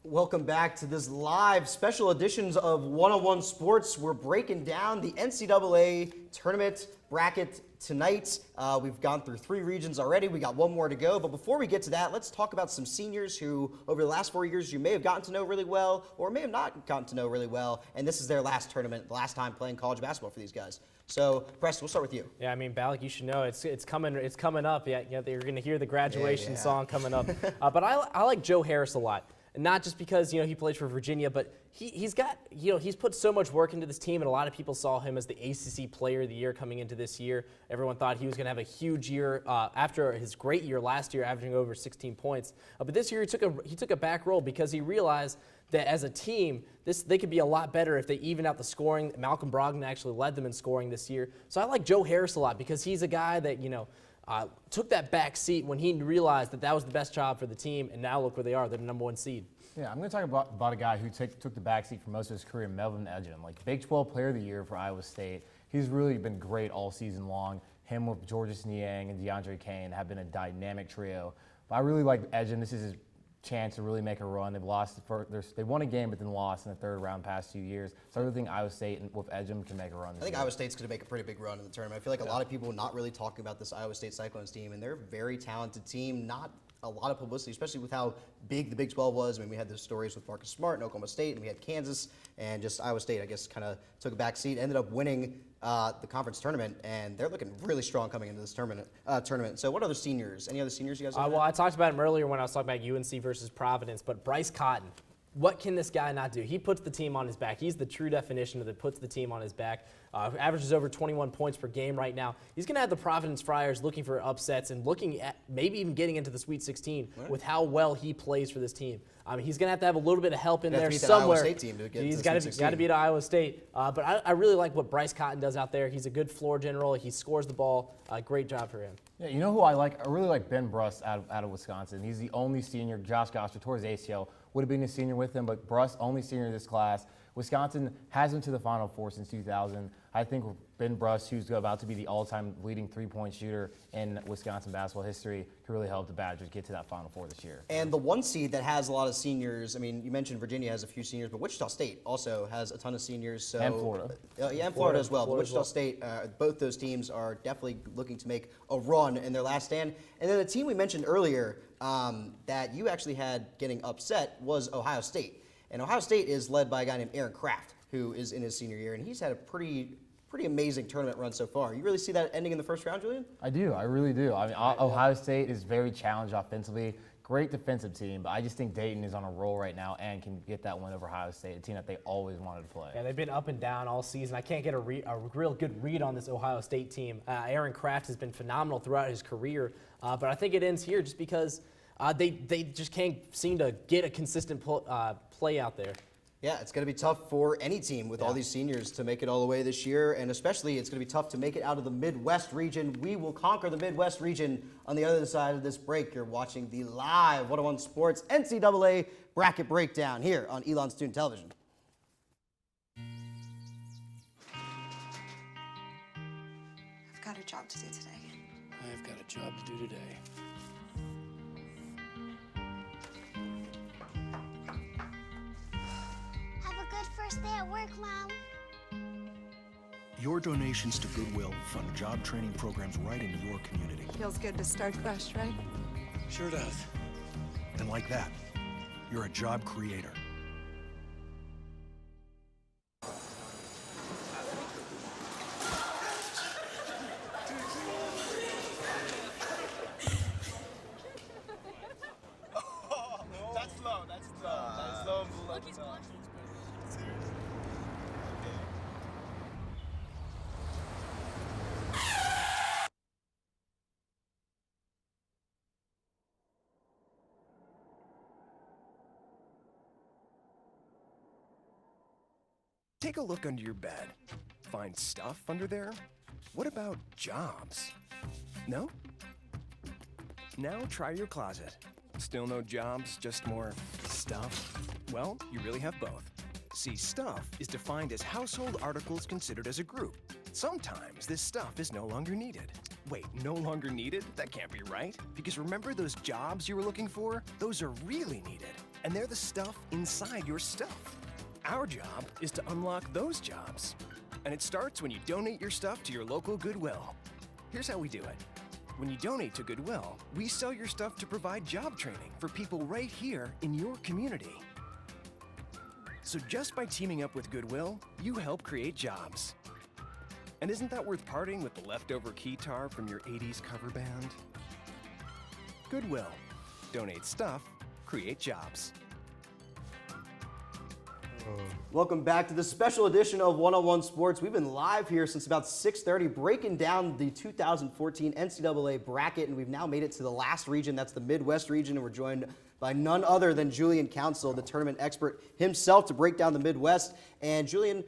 S1: Welcome back to this live special editions of One-on-One Sports. We're breaking down the NCAA tournament bracket tonight. We've gone through 3 regions already. We got 1 more to go. But before we get to that, let's talk about some seniors who, over the last 4 years, you may have gotten to know really well or may have not gotten to know really well. And this is their last tournament, the last time playing college basketball for these guys. So, Preston, we'll start with you.
S2: Yeah, I mean, Balak, you should know it's coming up. Yeah, you're going to hear the graduation song coming up. But I like Joe Harris a lot. Not just because, he plays for Virginia, but he's got, he's put so much work into this team, and a lot of people saw him as the ACC Player of the Year coming into this year. Everyone thought he was going to have a huge year after his great year last year, averaging over 16 points. But this year he took a back role because he realized that as a team, they could be a lot better if they even out the scoring. Malcolm Brogdon actually led them in scoring this year. So I like Joe Harris a lot because he's a guy that, took that back seat when he realized that was the best job for the team, and now look where they are. They're the #1 seed.
S5: Yeah, I'm going to talk about a guy who took the backseat for most of his career, Melvin Ejim, like Big 12 Player of the Year for Iowa State. He's really been great all season long. Him with Georges Niang and DeAndre Kane have been a dynamic trio. But I really like Ejim. This is his chance to really make a run. They won a game but then lost in the 3rd round past 2 years. So I really think Iowa State with Ejim can make a run this
S1: I think
S5: year.
S1: Iowa State's going to make a pretty big run in the tournament. I feel like a lot of people not really talking about this Iowa State Cyclones team, and they're a very talented team. Not a lot of publicity, especially with how big the Big 12 was. I mean, we had the stories with Marcus Smart and Oklahoma State, and we had Kansas, and just Iowa State, I guess, kind of took a back seat, ended up winning the conference tournament, and they're looking really strong coming into this tournament. So what other seniors? Any other seniors you guys have?
S2: Well, I talked about him earlier when I was talking about UNC versus Providence, but Bryce Cotton. What can this guy not do? He puts the team on his back. He's the true definition of that puts the team on his back. Averages over 21 points per game right now. He's going to have the Providence Friars looking for upsets and looking at maybe even getting into the Sweet 16 with how well he plays for this team. He's going to have a little bit of help in there somewhere.
S1: Iowa State team to get
S2: He's
S1: got
S2: to beat Iowa State. But I really like what Bryce Cotton does out there. He's a good floor general. He scores the ball. Great job for him.
S5: Yeah, you know who I like? I really like Ben Bruss out of Wisconsin. He's the only senior. Josh Gosser tore his ACL. Would have been a senior with him, but Bruss, only senior in this class. Wisconsin has been to the Final Four since 2000. I think Ben Bruss, who's about to be the all-time leading three-point shooter in Wisconsin basketball history, could really help the Badgers get to that Final Four this year.
S1: And the one seed that has a lot of seniors, I mean, you mentioned Virginia has a few seniors, but Wichita State also has a ton of seniors. So,
S5: and Florida.
S1: Yeah, and Florida as well. But Wichita State, both those teams are definitely looking to make a run in their last stand. And then the team we mentioned earlier that you actually had getting upset was Ohio State. And Ohio State is led by a guy named Aaron Kraft, who is in his senior year, and he's had a pretty amazing tournament run so far. You really see that ending in the first round, Julian?
S5: I do. I really do. I mean, Ohio State is very challenged offensively. Great defensive team, but I just think Dayton is on a roll right now and can get that win over Ohio State, a team that they always wanted to play.
S2: Yeah, they've been up and down all season. I can't get a real good read on this Ohio State team. Aaron Kraft has been phenomenal throughout his career, but I think it ends here just because they just can't seem to get a consistent play out there.
S1: Yeah, it's going to be tough for any team with all these seniors to make it all the way this year, and especially it's going to be tough to make it out of the Midwest region. We will conquer the Midwest region on the other side of this break. You're watching the live 101 Sports NCAA bracket breakdown here on Elon Student Television.
S8: I've got a job to do today.
S12: I've got a job to do today.
S22: Have a good first day at work, Mom.
S6: Your donations to Goodwill fund job training programs right into your community.
S8: Feels good to start fresh, right?
S6: Sure does. And like that, you're a job creator. Take a look under your bed. Find stuff under there? What about jobs? No? Now try your closet. Still no jobs, just more stuff? Well, you really have both. See, stuff is defined as household articles considered as a group. Sometimes this stuff is no longer needed. Wait, no longer needed? That can't be right. Because remember those jobs you were looking for? Those are really needed. And they're the stuff inside your stuff. Our job is to unlock those jobs. And it starts when you donate your stuff to your local Goodwill. Here's how we do it. When you donate to Goodwill, we sell your stuff to provide job training for people right here in your community. So just by teaming up with Goodwill, you help create jobs. And isn't that worth parting with the leftover keytar from your 80s cover band? Goodwill. Donate stuff, create jobs.
S1: Welcome back to the special edition of 101 Sports. We've been live here since about 6:30 breaking down the 2014 NCAA bracket, and we've now made it to the last region. That's the Midwest region, and we're joined by none other than Julian Council, the tournament expert himself, to break down the Midwest. And Julian,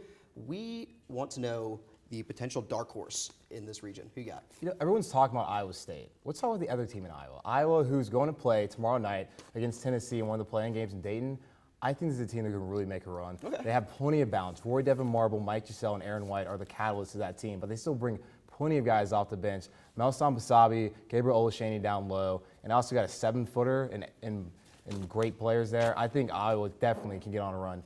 S1: we want to know the potential dark horse in this region. Who you got?
S5: You know, everyone's talking about Iowa State. Let's talk about the other team in Iowa. Iowa, who's going to play tomorrow night against Tennessee in one of the playing games in Dayton. I think this is a team that can really make a run. Okay. They have plenty of balance. Roy Devin Marble, Mike Giselle, and Aaron White are the catalysts of that team, but they still bring plenty of guys off the bench. Melson Basabi, Gabriel Olashani down low, and also got a 7-footer and great players there. I think Iowa definitely can get on a run.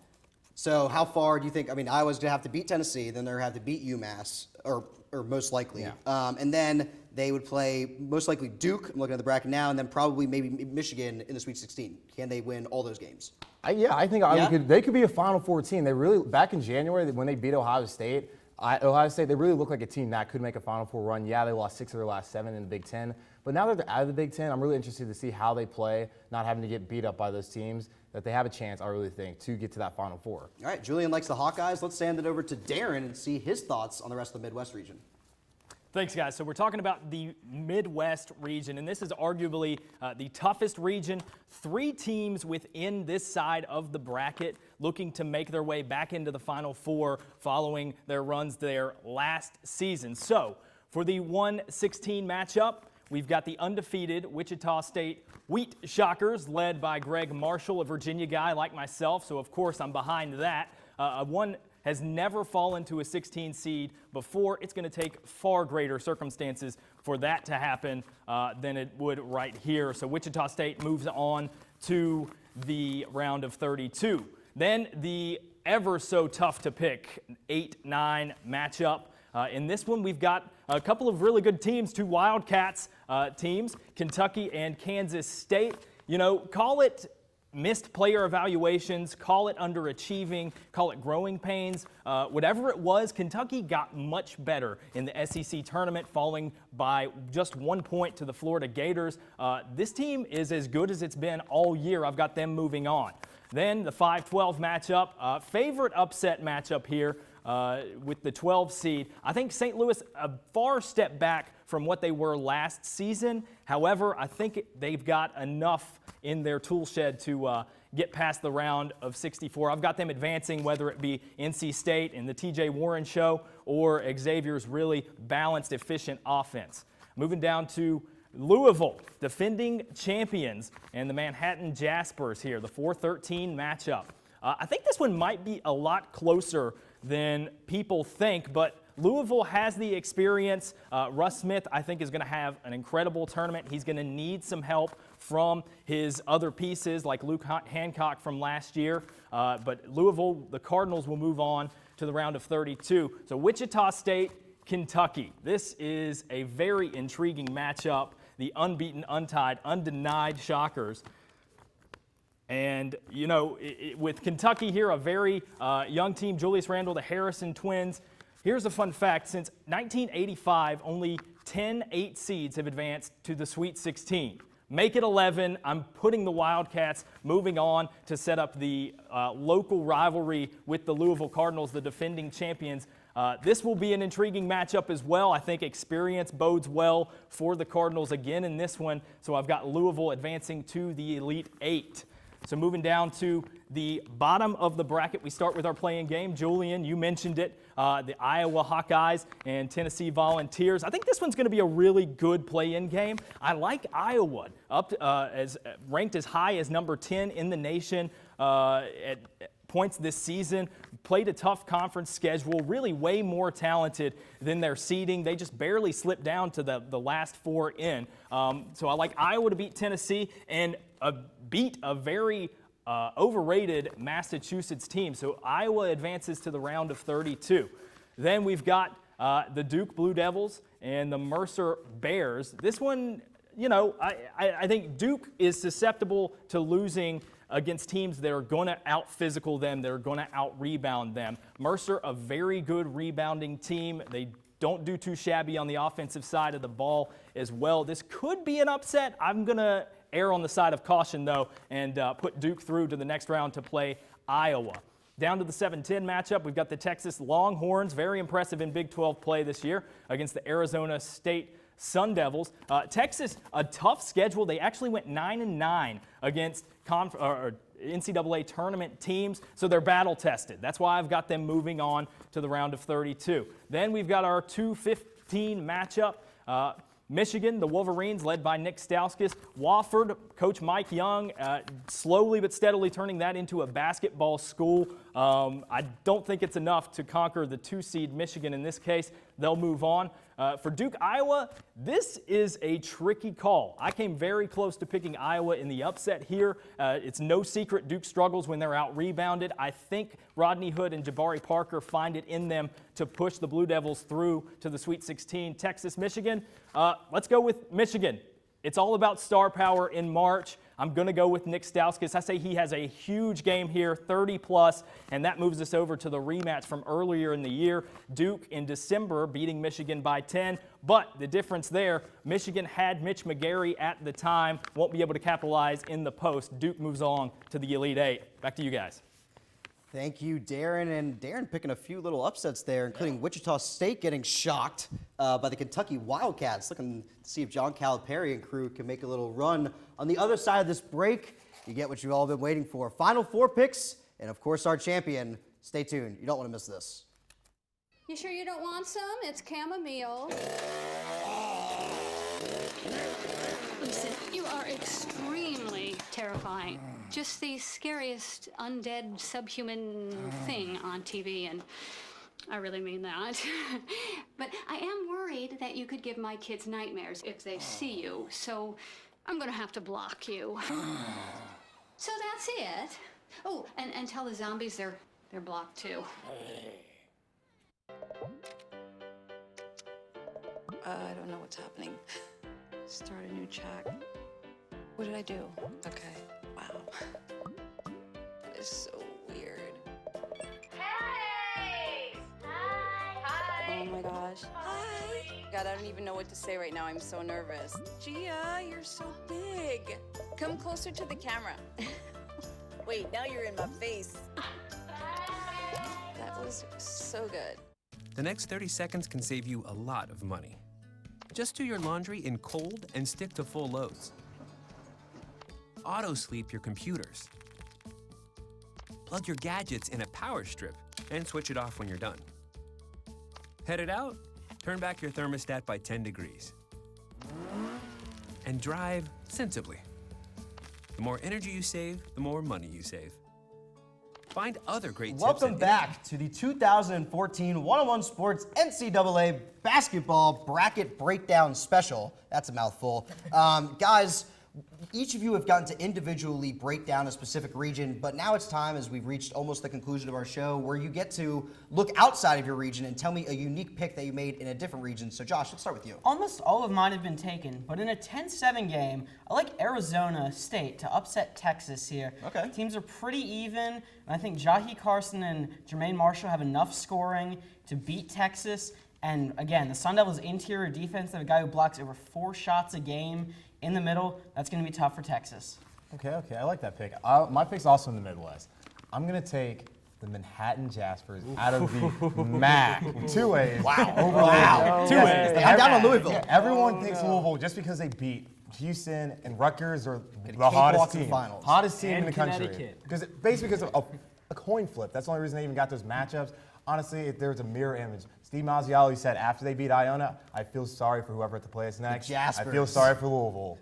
S1: So how far do you think, I mean, Iowa's going to have to beat Tennessee, then they're going to have to beat UMass, or most likely. Yeah. And then they would play most likely Duke, I'm looking at the bracket now, and then probably maybe Michigan in the Sweet 16. Can they win all those games?
S5: I think Iowa they could be a Final Four team. They really, back in January when they beat Ohio State, they really looked like a team that could make a Final Four run. Yeah, they lost 6 of their last 7 in the Big Ten. But now that they're out of the Big Ten, I'm really interested to see how they play, not having to get beat up by those teams, that they have a chance, I really think, to get to that Final Four.
S1: All right, Julian likes the Hawkeyes. Let's send it over to Darren and see his thoughts on the rest of the Midwest region.
S3: Thanks, guys. So we're talking about the Midwest region, and this is arguably the toughest region. 3 teams within this side of the bracket looking to make their way back into the Final Four following their runs there last season. So for the 1-16 matchup, we've got the undefeated Wichita State Wheat Shockers, led by Greg Marshall, a Virginia guy like myself, so of course I'm behind that. A 1 has never fallen to a 16 seed before. It's going to take far greater circumstances for that to happen than it would right here. So Wichita State moves on to the round of 32. Then the ever so tough to pick 8-9 matchup. In this one, we've got a couple of really good teams, two Wildcats teams, Kentucky and Kansas State. You know, call it missed player evaluations, call it underachieving, call it growing pains. Whatever it was, Kentucky got much better in the SEC tournament, falling by just 1 point to the Florida Gators. This team is as good as it's been all year. I've got them moving on. Then the 5-12 matchup, favorite upset matchup here with the 12 seed. I think St. Louis a far step back from what they were last season. However, I think they've got enough in their tool shed to get past the round of 64. I've got them advancing, whether it be NC State and the TJ Warren show or Xavier's really balanced, efficient offense. Moving down to Louisville, defending champions, and the Manhattan Jaspers here, the 4-13 matchup. I think this one might be a lot closer than people think, but Louisville has the experience. Russ Smith, I think, is going to have an incredible tournament. He's going to need some help from his other pieces like Luke Hancock from last year. But Louisville, the Cardinals, will move on to the round of 32. So Wichita State, Kentucky. This is a very intriguing matchup. The unbeaten, untied, undenied Shockers. And, you know, with Kentucky here, a very young team, Julius Randle, the Harrison twins. Here's a fun fact. Since 1985, only 10 8 seeds have advanced to the Sweet 16. Make it 11. I'm putting the Wildcats moving on to set up the local rivalry with the Louisville Cardinals, the defending champions. This will be an intriguing matchup as well. I think experience bodes well for the Cardinals again in this one. So I've got Louisville advancing to the Elite Eight. So moving down to the bottom of the bracket, we start with our playing game. Julian, you mentioned it, the Iowa Hawkeyes and Tennessee Volunteers. I think this one's going to be a really good play-in game. I like Iowa, ranked as high as number 10 in the nation at points this season. Played a tough conference schedule, really way more talented than their seeding. They just barely slipped down to the last four in. So I like Iowa to beat Tennessee and beat a very overrated Massachusetts team. So Iowa advances to the round of 32. Then we've got the Duke Blue Devils and the Mercer Bears. This one, you know, I think Duke is susceptible to losing against teams that are going to out-physical them, that are going to out-rebound them. Mercer, a very good rebounding team. They don't do too shabby on the offensive side of the ball as well. This could be an upset. I'm going to err on the side of caution, though, and put Duke through to the next round to play Iowa. Down to the 7-10 matchup, we've got the Texas Longhorns, very impressive in Big 12 play this year against the Arizona State Sun Devils. Texas, a tough schedule. They actually went 9-9 against NCAA tournament teams, so they're battle-tested. That's why I've got them moving on to the round of 32. Then we've got our 2-15 matchup. Michigan, the Wolverines, led by Nick Stauskas. Wofford, Coach Mike Young, slowly but steadily turning that into a basketball school. I don't think it's enough to conquer the 2-seed Michigan in this case. They'll move on. For Duke, Iowa, this is a tricky call. I came very close to picking Iowa in the upset here. It's no secret Duke struggles when they're out-rebounded. I think Rodney Hood and Jabari Parker find it in them to push the Blue Devils through to the Sweet 16. Texas, Michigan. Let's go with Michigan. It's all about star power in March. I'm going to go with Nick Stauskas. I say he has a huge game here, 30+, and that moves us over to the rematch from earlier in the year. Duke in December beating Michigan by 10, but the difference there, Michigan had Mitch McGary at the time, won't be able to capitalize in the post. Duke moves on to the Elite Eight. Back to you guys.
S1: Thank you, Darren. And Darren picking a few little upsets there, including Wichita State getting shocked by the Kentucky Wildcats. Looking to see if John Calipari and crew can make a little run. On the other side of this break, you get what you've all been waiting for. Final four picks, and of course our champion. Stay tuned. You don't want to miss this.
S9: You sure you don't want some? It's chamomile.
S16: Listen, you are extremely
S9: terrifying. Just the scariest undead subhuman thing on TV, and I really mean that. But I am worried that you could give my kids nightmares if they see you, so I'm gonna have to block you. So that's it. Oh, and tell the zombies they're blocked too.
S8: I don't know what's happening. Start a new chat. What did I do? Okay. Wow. That is so weird.
S21: Hey! Hi! Oh my gosh. Hi! God, I don't even know what to say right now. I'm so nervous. Gia, you're so big. Come closer to the camera. Wait, now you're in my face. That was so good.
S10: The next 30 seconds can save you a lot of money. Just do your laundry in cold and stick to full loads. Auto-sleep your computers. Plug your gadgets in a power strip and switch it off when you're done. Headed out? Turn back your thermostat by 10 degrees. And drive sensibly. The more energy you save, the more money you save. Find other great tips.
S1: Welcome back to the 2014 101 Sports NCAA Basketball Bracket Breakdown Special. That's a mouthful. Guys, each of you have gotten to individually break down a specific region, but now it's time, as we've reached almost the conclusion of our show, where you get to look outside of your region and tell me a unique pick that you made in a different region. So Josh, let's start with you.
S4: Almost all of mine have been taken, but in a 10-7 game, I like Arizona State to upset Texas here.
S1: Okay.
S4: Teams are pretty even, and I think Jahi Carson and Jermaine Marshall have enough scoring to beat Texas. And again, the Sun Devils' interior defense, they have a guy who blocks over 4 shots a game in the middle. That's going to be tough for Texas.
S5: Okay, I like that pick. My pick's also in the Midwest. I'm going to take the Manhattan Jaspers out of the MAC. 2As.
S1: Wow.
S5: Over
S1: Wow.
S5: 2As.
S1: I'm down on Louisville.
S5: Yeah, everyone thinks Louisville just because they beat Houston and Rutgers are the
S1: cakewalk
S5: hottest
S1: to the
S5: team.
S1: finals.
S5: Hottest team
S2: And
S5: in the country.
S2: Connecticut.
S5: Basically because of a coin flip. That's the only reason they even got those matchups. Honestly, if there was a mirror image. Steve Mazziali said after they beat Iona, I feel sorry for whoever had to play us next. I feel sorry for Louisville.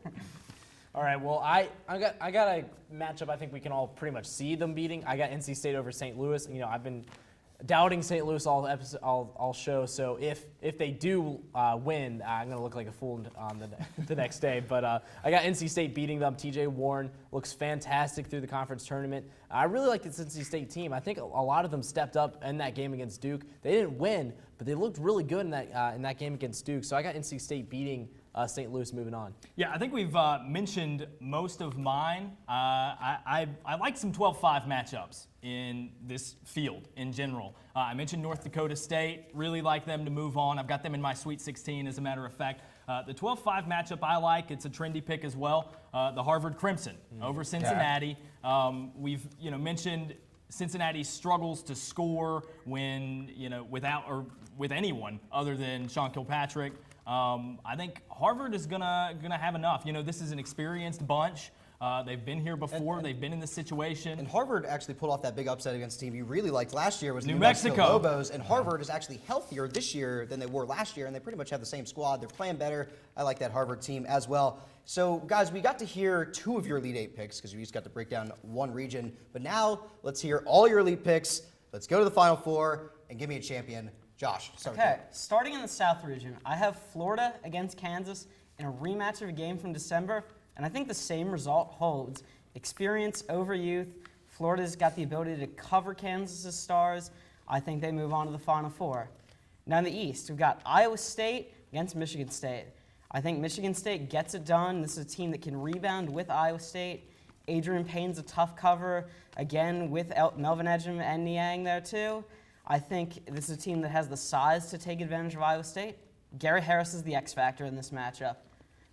S2: All right, well, I got a matchup I think we can all pretty much see them beating. I got NC State over St. Louis. You know, I've been doubting St. Louis all show, so if they do win, I'm going to look like a fool on the next day. But I got NC State beating them. TJ Warren looks fantastic through the conference tournament. I really like this NC State team. I think a lot of them stepped up in that game against Duke. They didn't win, but they looked really good in that game against Duke. So I got NC State beating St. Louis. Moving on.
S3: Yeah, I think we've mentioned most of mine. I like some 12-5 matchups in this field in general. I mentioned North Dakota State. Really like them to move on. I've got them in my Sweet 16, as a matter of fact. The 12-5 matchup I like. It's a trendy pick as well. The Harvard Crimson over Cincinnati. We've mentioned Cincinnati struggles to score when without or with anyone other than Sean Kilpatrick. I think Harvard is gonna have enough. This is an experienced bunch. They've been here before. They've been in this situation.
S1: And Harvard actually pulled off that big upset against a team you really liked last year was
S3: New
S1: New
S3: Mexico
S1: Lobos. And Harvard is actually healthier this year than they were last year, and they pretty much have the same squad. They're playing better. I like that Harvard team as well. So, guys, we got to hear 2 of your Elite 8 picks because we just got to break down one region. But now let's hear all your Elite picks. Let's go to the Final Four and give me a champion. Josh, start with you.
S4: Starting in the South region, I have Florida against Kansas in a rematch of a game from December, and I think the same result holds. Experience over youth. Florida's got the ability to cover Kansas's stars. I think they move on to the Final Four. Now in the East, we've got Iowa State against Michigan State. I think Michigan State gets it done. This is a team that can rebound with Iowa State. Adrian Payne's a tough cover, again, with Melvin Ejim and Niang there too. I think this is a team that has the size to take advantage of Iowa State. Gary Harris is the X factor in this matchup.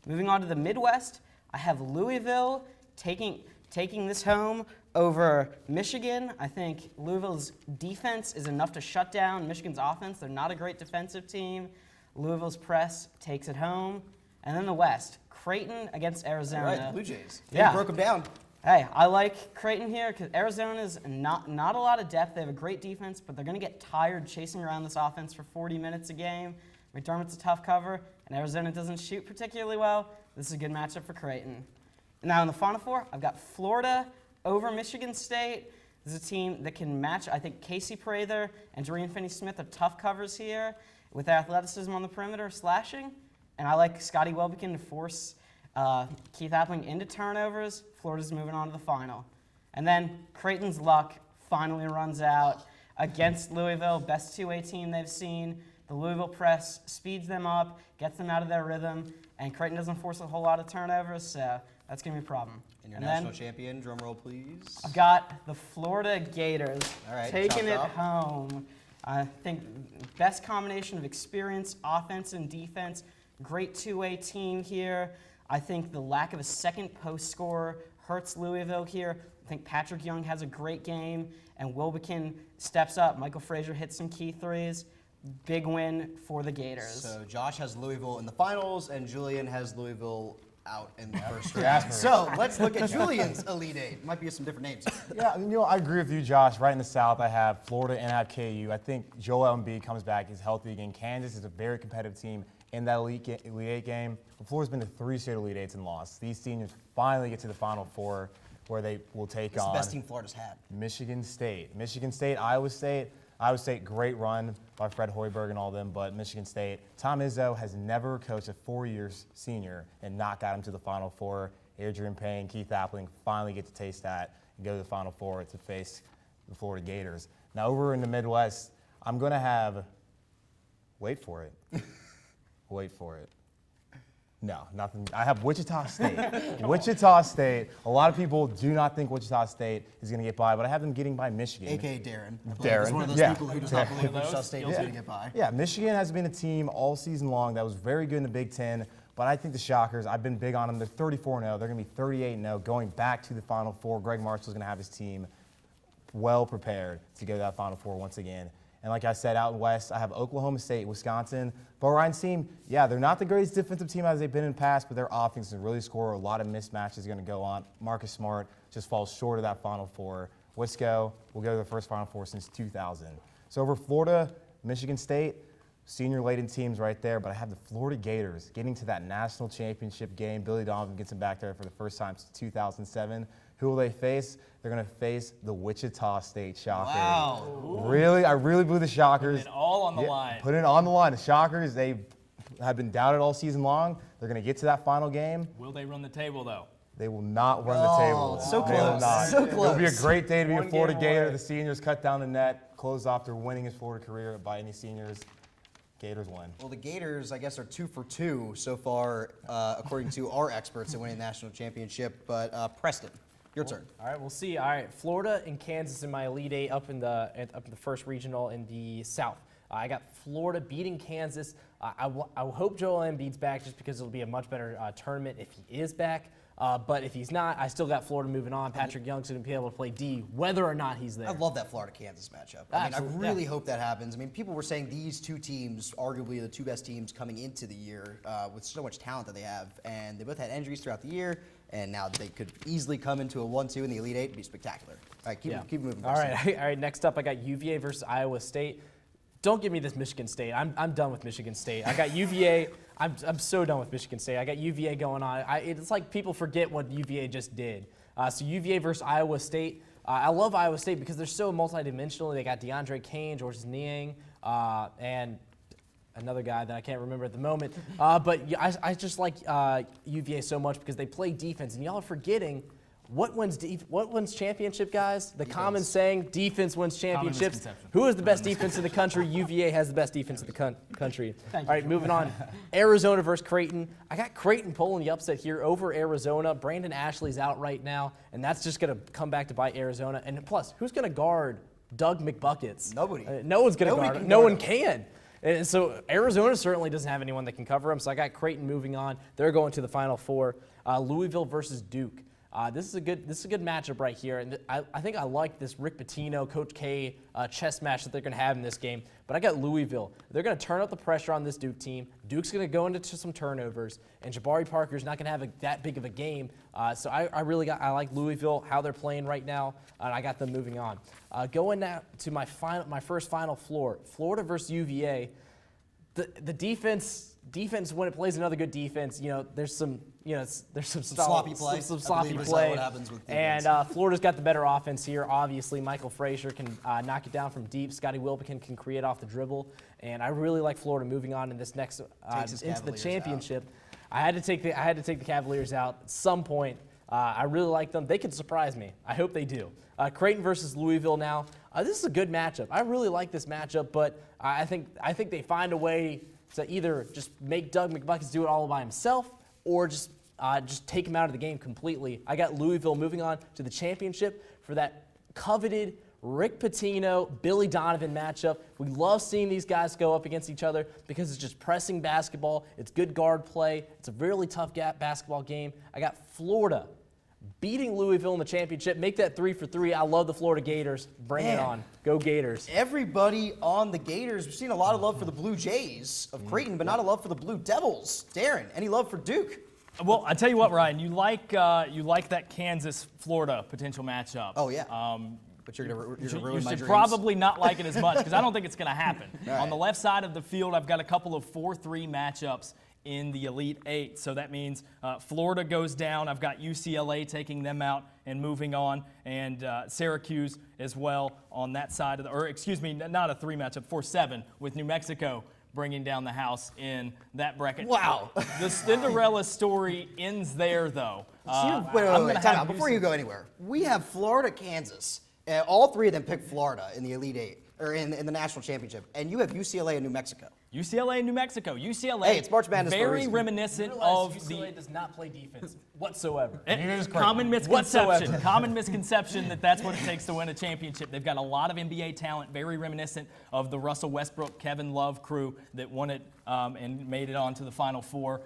S4: Moving on to the Midwest, I have Louisville taking this home over Michigan. I think Louisville's defense is enough to shut down Michigan's offense. They're not a great defensive team. Louisville's press takes it home. And then the West, Creighton against Arizona.
S1: All right, the Blue Jays.
S4: Yeah.
S1: You broke them down.
S4: Hey, I like Creighton here because Arizona's not a lot of depth. They have a great defense, but they're going to get tired chasing around this offense for 40 minutes a game. McDermott's a tough cover, and Arizona doesn't shoot particularly well. This is a good matchup for Creighton. Now in the Final Four, I've got Florida over Michigan State. This is a team that can match. I think Casey Prather and Dorian Finney-Smith are tough covers here with their athleticism on the perimeter, slashing. And I like Scotty Welbekin to force Keith Appling into turnovers. Florida's moving on to the final. And then Creighton's luck finally runs out against Louisville, best 2A team they've seen. The Louisville press speeds them up, gets them out of their rhythm, and Creighton doesn't force a whole lot of turnovers, so that's going to be a problem.
S1: And your national champion, drum roll please.
S4: I've got the Florida Gators taking it
S1: chopped up.
S4: home. I think best combination of experience, offense and defense. Great 2A team here. I think the lack of a second post scorer hurts Louisville here. I think Patrick Young has a great game, and Wilbekin steps up. Michael Frazier hits some key threes. Big win for the Gators.
S1: So Josh has Louisville in the finals, and Julian has Louisville out in the first round. So let's look at Julian's Elite Eight. Might be some different names.
S5: Yeah, I agree with you, Josh. Right in the South, I have Florida and I have KU. I think Joel Embiid comes back, he's healthy again. Kansas is a very competitive team in that Elite Eight game. Florida's been to 3 straight Elite Eights and lost. These seniors finally get to the Final Four, where they will take
S1: It's
S5: on
S1: the best team Florida's had.
S5: Michigan State. Michigan State, Iowa State. Iowa State, great run by Fred Hoiberg and all them, but Michigan State. Tom Izzo has never coached a 4-year senior and not got him to the Final Four. Adrian Payne, Keith Appling finally get to taste that and go to the Final Four to face the Florida Gators. Now over in the Midwest, I'm going to have, wait for it, wait for it. No, nothing. I have Wichita State. Wichita State. A lot of people do not think Wichita State is going to get by, but I have them getting by Michigan.
S1: AKA Darren.
S5: Darren.
S1: He's one of those people who does not believe Wichita State is going to get by.
S5: Yeah, Michigan has been a team all season long that was very good in the Big Ten, but I think the Shockers, I've been big on them. They're 34-0. They're going to be 38-0 going back to the Final Four. Greg Marshall's going to have his team well prepared to go to that Final Four once again. And like I said, out in West, I have Oklahoma State, Wisconsin. Bo Ryan's team, yeah, they're not the greatest defensive team as they've been in the past, but their offense can really score. A lot of mismatches going to go on. Marcus Smart just falls short of that Final Four. Wisco will go to the first Final Four since 2000. So over Florida, Michigan State, senior-laden teams right there, but I have the Florida Gators getting to that national championship game. Billy Donovan gets them back there for the first time since 2007. Who will they face? They're going to face the Wichita State Shockers.
S3: Wow.
S5: Really? I really blew the Shockers.
S3: Put it all on the line.
S5: Put it on the line. The Shockers, they have been doubted all season long. They're going to get to that final game.
S3: Will they run the table, though?
S5: They will not run the table.
S1: So
S5: They will
S1: close.
S5: not.
S1: So close.
S5: It'll be a great day to be a
S2: One
S5: Florida
S2: game
S5: Gator.
S2: away.
S5: The seniors cut down the net, close off their winningest Florida career by any seniors. Gators win.
S1: Well, the Gators, I guess, are 2 for 2 so far, according to our experts in winning the national championship. But Preston, your turn.
S2: All right, we'll see. All right, Florida and Kansas in my Elite Eight up in the first regional in the South. I got Florida beating Kansas. I hope Joel Embiid's back just because it'll be a much better tournament if he is back. But if he's not, I still got Florida moving on. Patrick Young's going to be able to play D whether or not he's there.
S1: I love that Florida-Kansas matchup. I mean, I
S2: Absolutely,
S1: really
S2: yeah.
S1: hope that happens. I mean, people were saying these two teams, arguably the 2 best teams coming into the year with so much talent that they have. And they both had injuries throughout the year. And now they could easily come into a 1-2 in the Elite Eight and be spectacular. All right, keep moving.
S2: All right, next up, I got UVA versus Iowa State. Don't give me this Michigan State. I'm done with Michigan State. I got UVA. I'm so done with Michigan State. I got UVA going on. It's like people forget what UVA just did. So UVA versus Iowa State. I love Iowa State because they're so multidimensional. They got DeAndre Kane, Georges Niang, and another guy that I can't remember at the moment. But I just like UVA so much because they play defense. And y'all are forgetting what wins championship, guys? The common saying, defense wins championships.
S3: misconception.
S2: Who is the best defense in the country? UVA has the best defense in the country. All right, moving on. Arizona versus Creighton. I got Creighton pulling the upset here over Arizona. Brandon Ashley's out right now, and that's just going to come back to bite Arizona. And plus, who's going to guard Doug McBuckets?
S1: Nobody.
S2: No one's going to
S1: Nobody
S2: guard him.
S1: can
S2: No
S1: guard
S2: one
S1: him.
S2: can. And so Arizona certainly doesn't have anyone that can cover him. So I got Creighton moving on. They're going to the Final Four. Louisville versus Duke. This is a good matchup right here, and I think I like this Rick Pitino, Coach K chess match that they're going to have in this game. But I got Louisville. They're going to turn up the pressure on this Duke team. Duke's going to go into some turnovers, and Jabari Parker's not going to have that big of a game. So I like Louisville, how they're playing right now, and I got them moving on. Going now to my first Final Four, Florida versus UVA. The defense defense, when it plays another good defense, there's some
S1: sloppy play.
S2: Some
S1: I
S2: sloppy
S1: believe is
S2: play.
S1: what happens with
S2: and
S1: defense.
S2: Florida's got the better offense here. Obviously, Michael Frazier can knock it down from deep. Scotty Wilbekin can create off the dribble. And I really like Florida moving on in this next
S1: Takes his
S2: into the
S1: Cavaliers
S2: championship. I had to take the Cavaliers out at some point. I really like them. They could surprise me. I hope they do. Creighton versus Louisville now. This is a good matchup. I really like this matchup, but I think they find a way to either just make Doug McBuckets do it all by himself, or just take him out of the game completely. I got Louisville moving on to the championship for that coveted Rick Pitino, Billy Donovan matchup. We love seeing these guys go up against each other because it's just pressing basketball. It's good guard play. It's a really tough basketball game. I got Florida beating Louisville in the championship. Make that 3 for 3. I love the Florida Gators. Bring it on. Go Gators.
S1: Everybody on the Gators. We've seen a lot of love for the Blue Jays of Creighton, but not a love for the Blue Devils. Darren, any love for Duke?
S3: Well, I tell you what, Ryan, you like that Kansas-Florida potential matchup.
S1: Oh, yeah. But you're gonna ruin my
S3: You
S1: dreams.
S3: should probably not like it as much because I don't think it's going to happen.
S1: Right.
S3: On the left side of the field, I've got a couple of 4-3 matchups in the Elite Eight. So that means Florida goes down. I've got UCLA taking them out and moving on, and Syracuse as well on that side of the, or excuse me, not a 3 matchup, 4-7 with New Mexico bringing down the house in that bracket.
S1: Wow.
S3: The Cinderella story ends there, though.
S1: Wait, time out. Before you go anywhere, we have Florida, Kansas. All 3 of them picked Florida in the Elite Eight, or in the national championship, and you have UCLA and New Mexico.
S3: UCLA and New Mexico. UCLA,
S1: hey, it's March Madness
S3: very reminiscent of
S2: UCLA does not play defense whatsoever.
S3: Common misconception. Common misconception that's what it takes to win a championship. They've got a lot of NBA talent, very reminiscent of the Russell Westbrook, Kevin Love crew that won it and made it on to the Final Four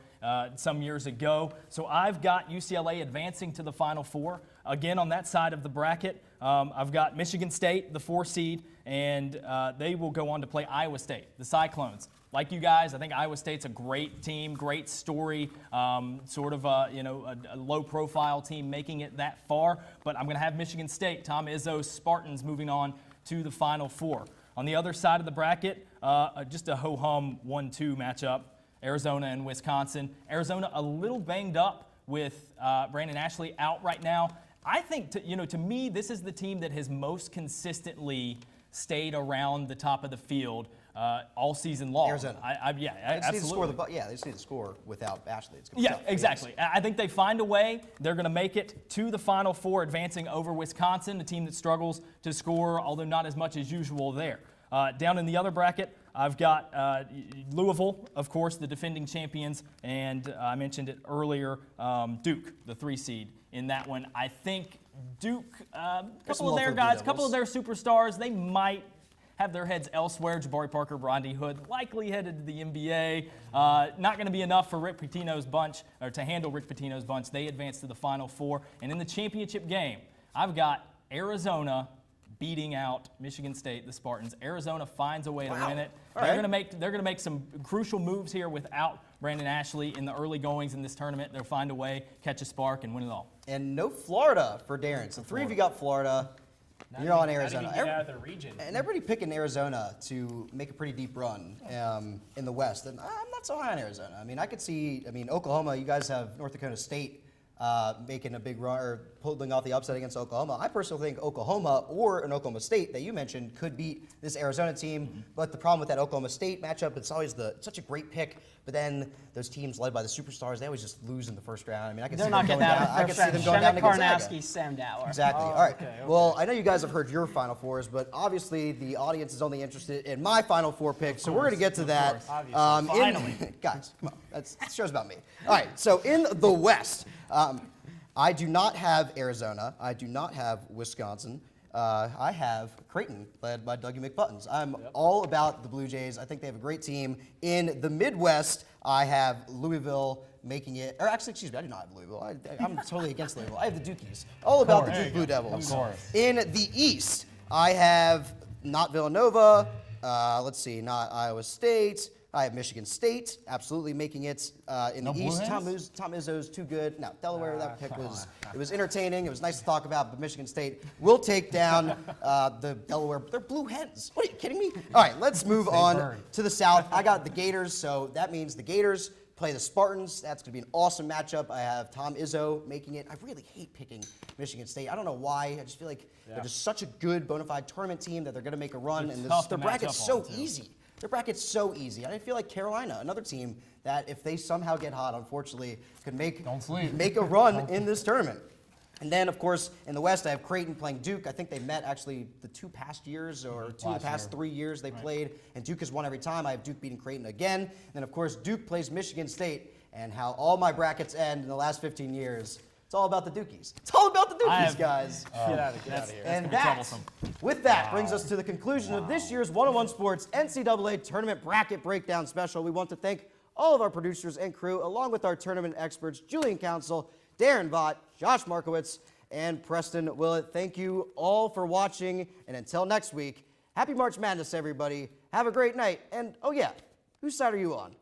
S3: some years ago. So I've got UCLA advancing to the Final Four. Again, on that side of the bracket, I've got Michigan State, the 4 seed, and they will go on to play Iowa State, the Cyclones. Like you guys, I think Iowa State's a great team, great story, sort of a low-profile team making it that far. But I'm going to have Michigan State, Tom Izzo's Spartans, moving on to the Final Four. On the other side of the bracket, just a ho-hum 1-2 matchup, Arizona and Wisconsin. Arizona a little banged up with Brandon Ashley out right now. I think, to me, this is the team that has most consistently stayed around the top of the field all season long.
S1: Arizona.
S3: Yeah,
S1: they just
S3: absolutely.
S1: they just need to score without Ashley. It's gonna be tough.
S3: Exactly. I think they find a way. They're going to make it to the Final Four, advancing over Wisconsin, a team that struggles to score, although not as much as usual there. Down in the other bracket, I've got Louisville, of course, the defending champions, and I mentioned it earlier, Duke, the 3 seed in that one. I think Duke, a couple of their guys, a couple of their superstars, they might have their heads elsewhere. Jabari Parker, Rodney Hood, likely headed to the NBA. Not going to be enough for Rick Pitino's bunch, or to handle Rick Pitino's bunch. They advance to the Final Four. And in the championship game, I've got Arizona beating out Michigan State, the Spartans. Arizona finds a way to win it. They're going to make some crucial moves here without Brandon Ashley in the early goings in this tournament. They'll find a way, catch a spark, and win it all.
S1: And no Florida for Darren. So 3 of you got Florida. You're on Arizona.
S2: Not even get out of the region.
S1: And everybody picking Arizona to make a pretty deep run in the West. And I'm not so high on Arizona. I mean, I could see, Oklahoma, you guys have North Dakota State making a big run, or pulling off the upset against Oklahoma. I personally think Oklahoma or an Oklahoma State that you mentioned could beat this Arizona team. But the problem with that Oklahoma State matchup, it's always such a great pick. But then those teams led by the superstars, they always just lose in the first round. I mean, I can see them going down. I can see them going down to Gonzaga.
S4: Karnowski, Sam Dower.
S1: Exactly. All right. Okay. Well, I know you guys have heard your Final Fours, but obviously the audience is only interested in my Final Four pick, so we're going to get to that.
S3: Finally.
S1: Guys, come on. This show's about me. All right. So in the West, I do not have Arizona. I do not have Wisconsin. I have Creighton, led by Dougie McButtons. I'm all about the Blue Jays. I think they have a great team. In the Midwest, I have Louisville making it, or actually, excuse me, I do not have Louisville. I'm totally against Louisville. I have the Dukies. All about the Duke Blue Devils.
S5: Of course.
S1: In the East, I have not Villanova, not Iowa State, I have Michigan State absolutely making it in
S5: No
S1: the
S5: Blue
S1: East.
S5: Hens?
S1: Tom Izzo's too good. No, Delaware, that pick was entertaining. It was nice to talk about, but Michigan State will take down the Delaware. They're Blue Hens. What, are you kidding me? All right, let's move on to the South. I got the Gators, so that means the Gators play the Spartans. That's going to be an awesome matchup. I have Tom Izzo making it. I really hate picking Michigan State. I don't know why. I just feel like they're just such a good bona fide tournament team that they're going to make a run, and their bracket's so easy. Their bracket's so easy. I feel like Carolina, another team that if they somehow get hot, unfortunately, could make a run in this tournament. And then, of course, in the West, I have Creighton playing Duke. I think they met actually the 2 past years or two of the past 3 years they played, and Duke has won every time. I have Duke beating Creighton again. And then, of course, Duke plays Michigan State, and how all my brackets end in the last 15 years. It's all about the Dukies. It's all about the Dukies, guys.
S2: Get out of here.
S1: And with that, brings us to the conclusion of this year's 101 Sports NCAA Tournament Bracket Breakdown Special. We want to thank all of our producers and crew, along with our tournament experts, Julian Council, Darren Vaught, Josh Markowitz, and Preston Willett. Thank you all for watching, and until next week, happy March Madness, everybody. Have a great night, and oh yeah, whose side are you on?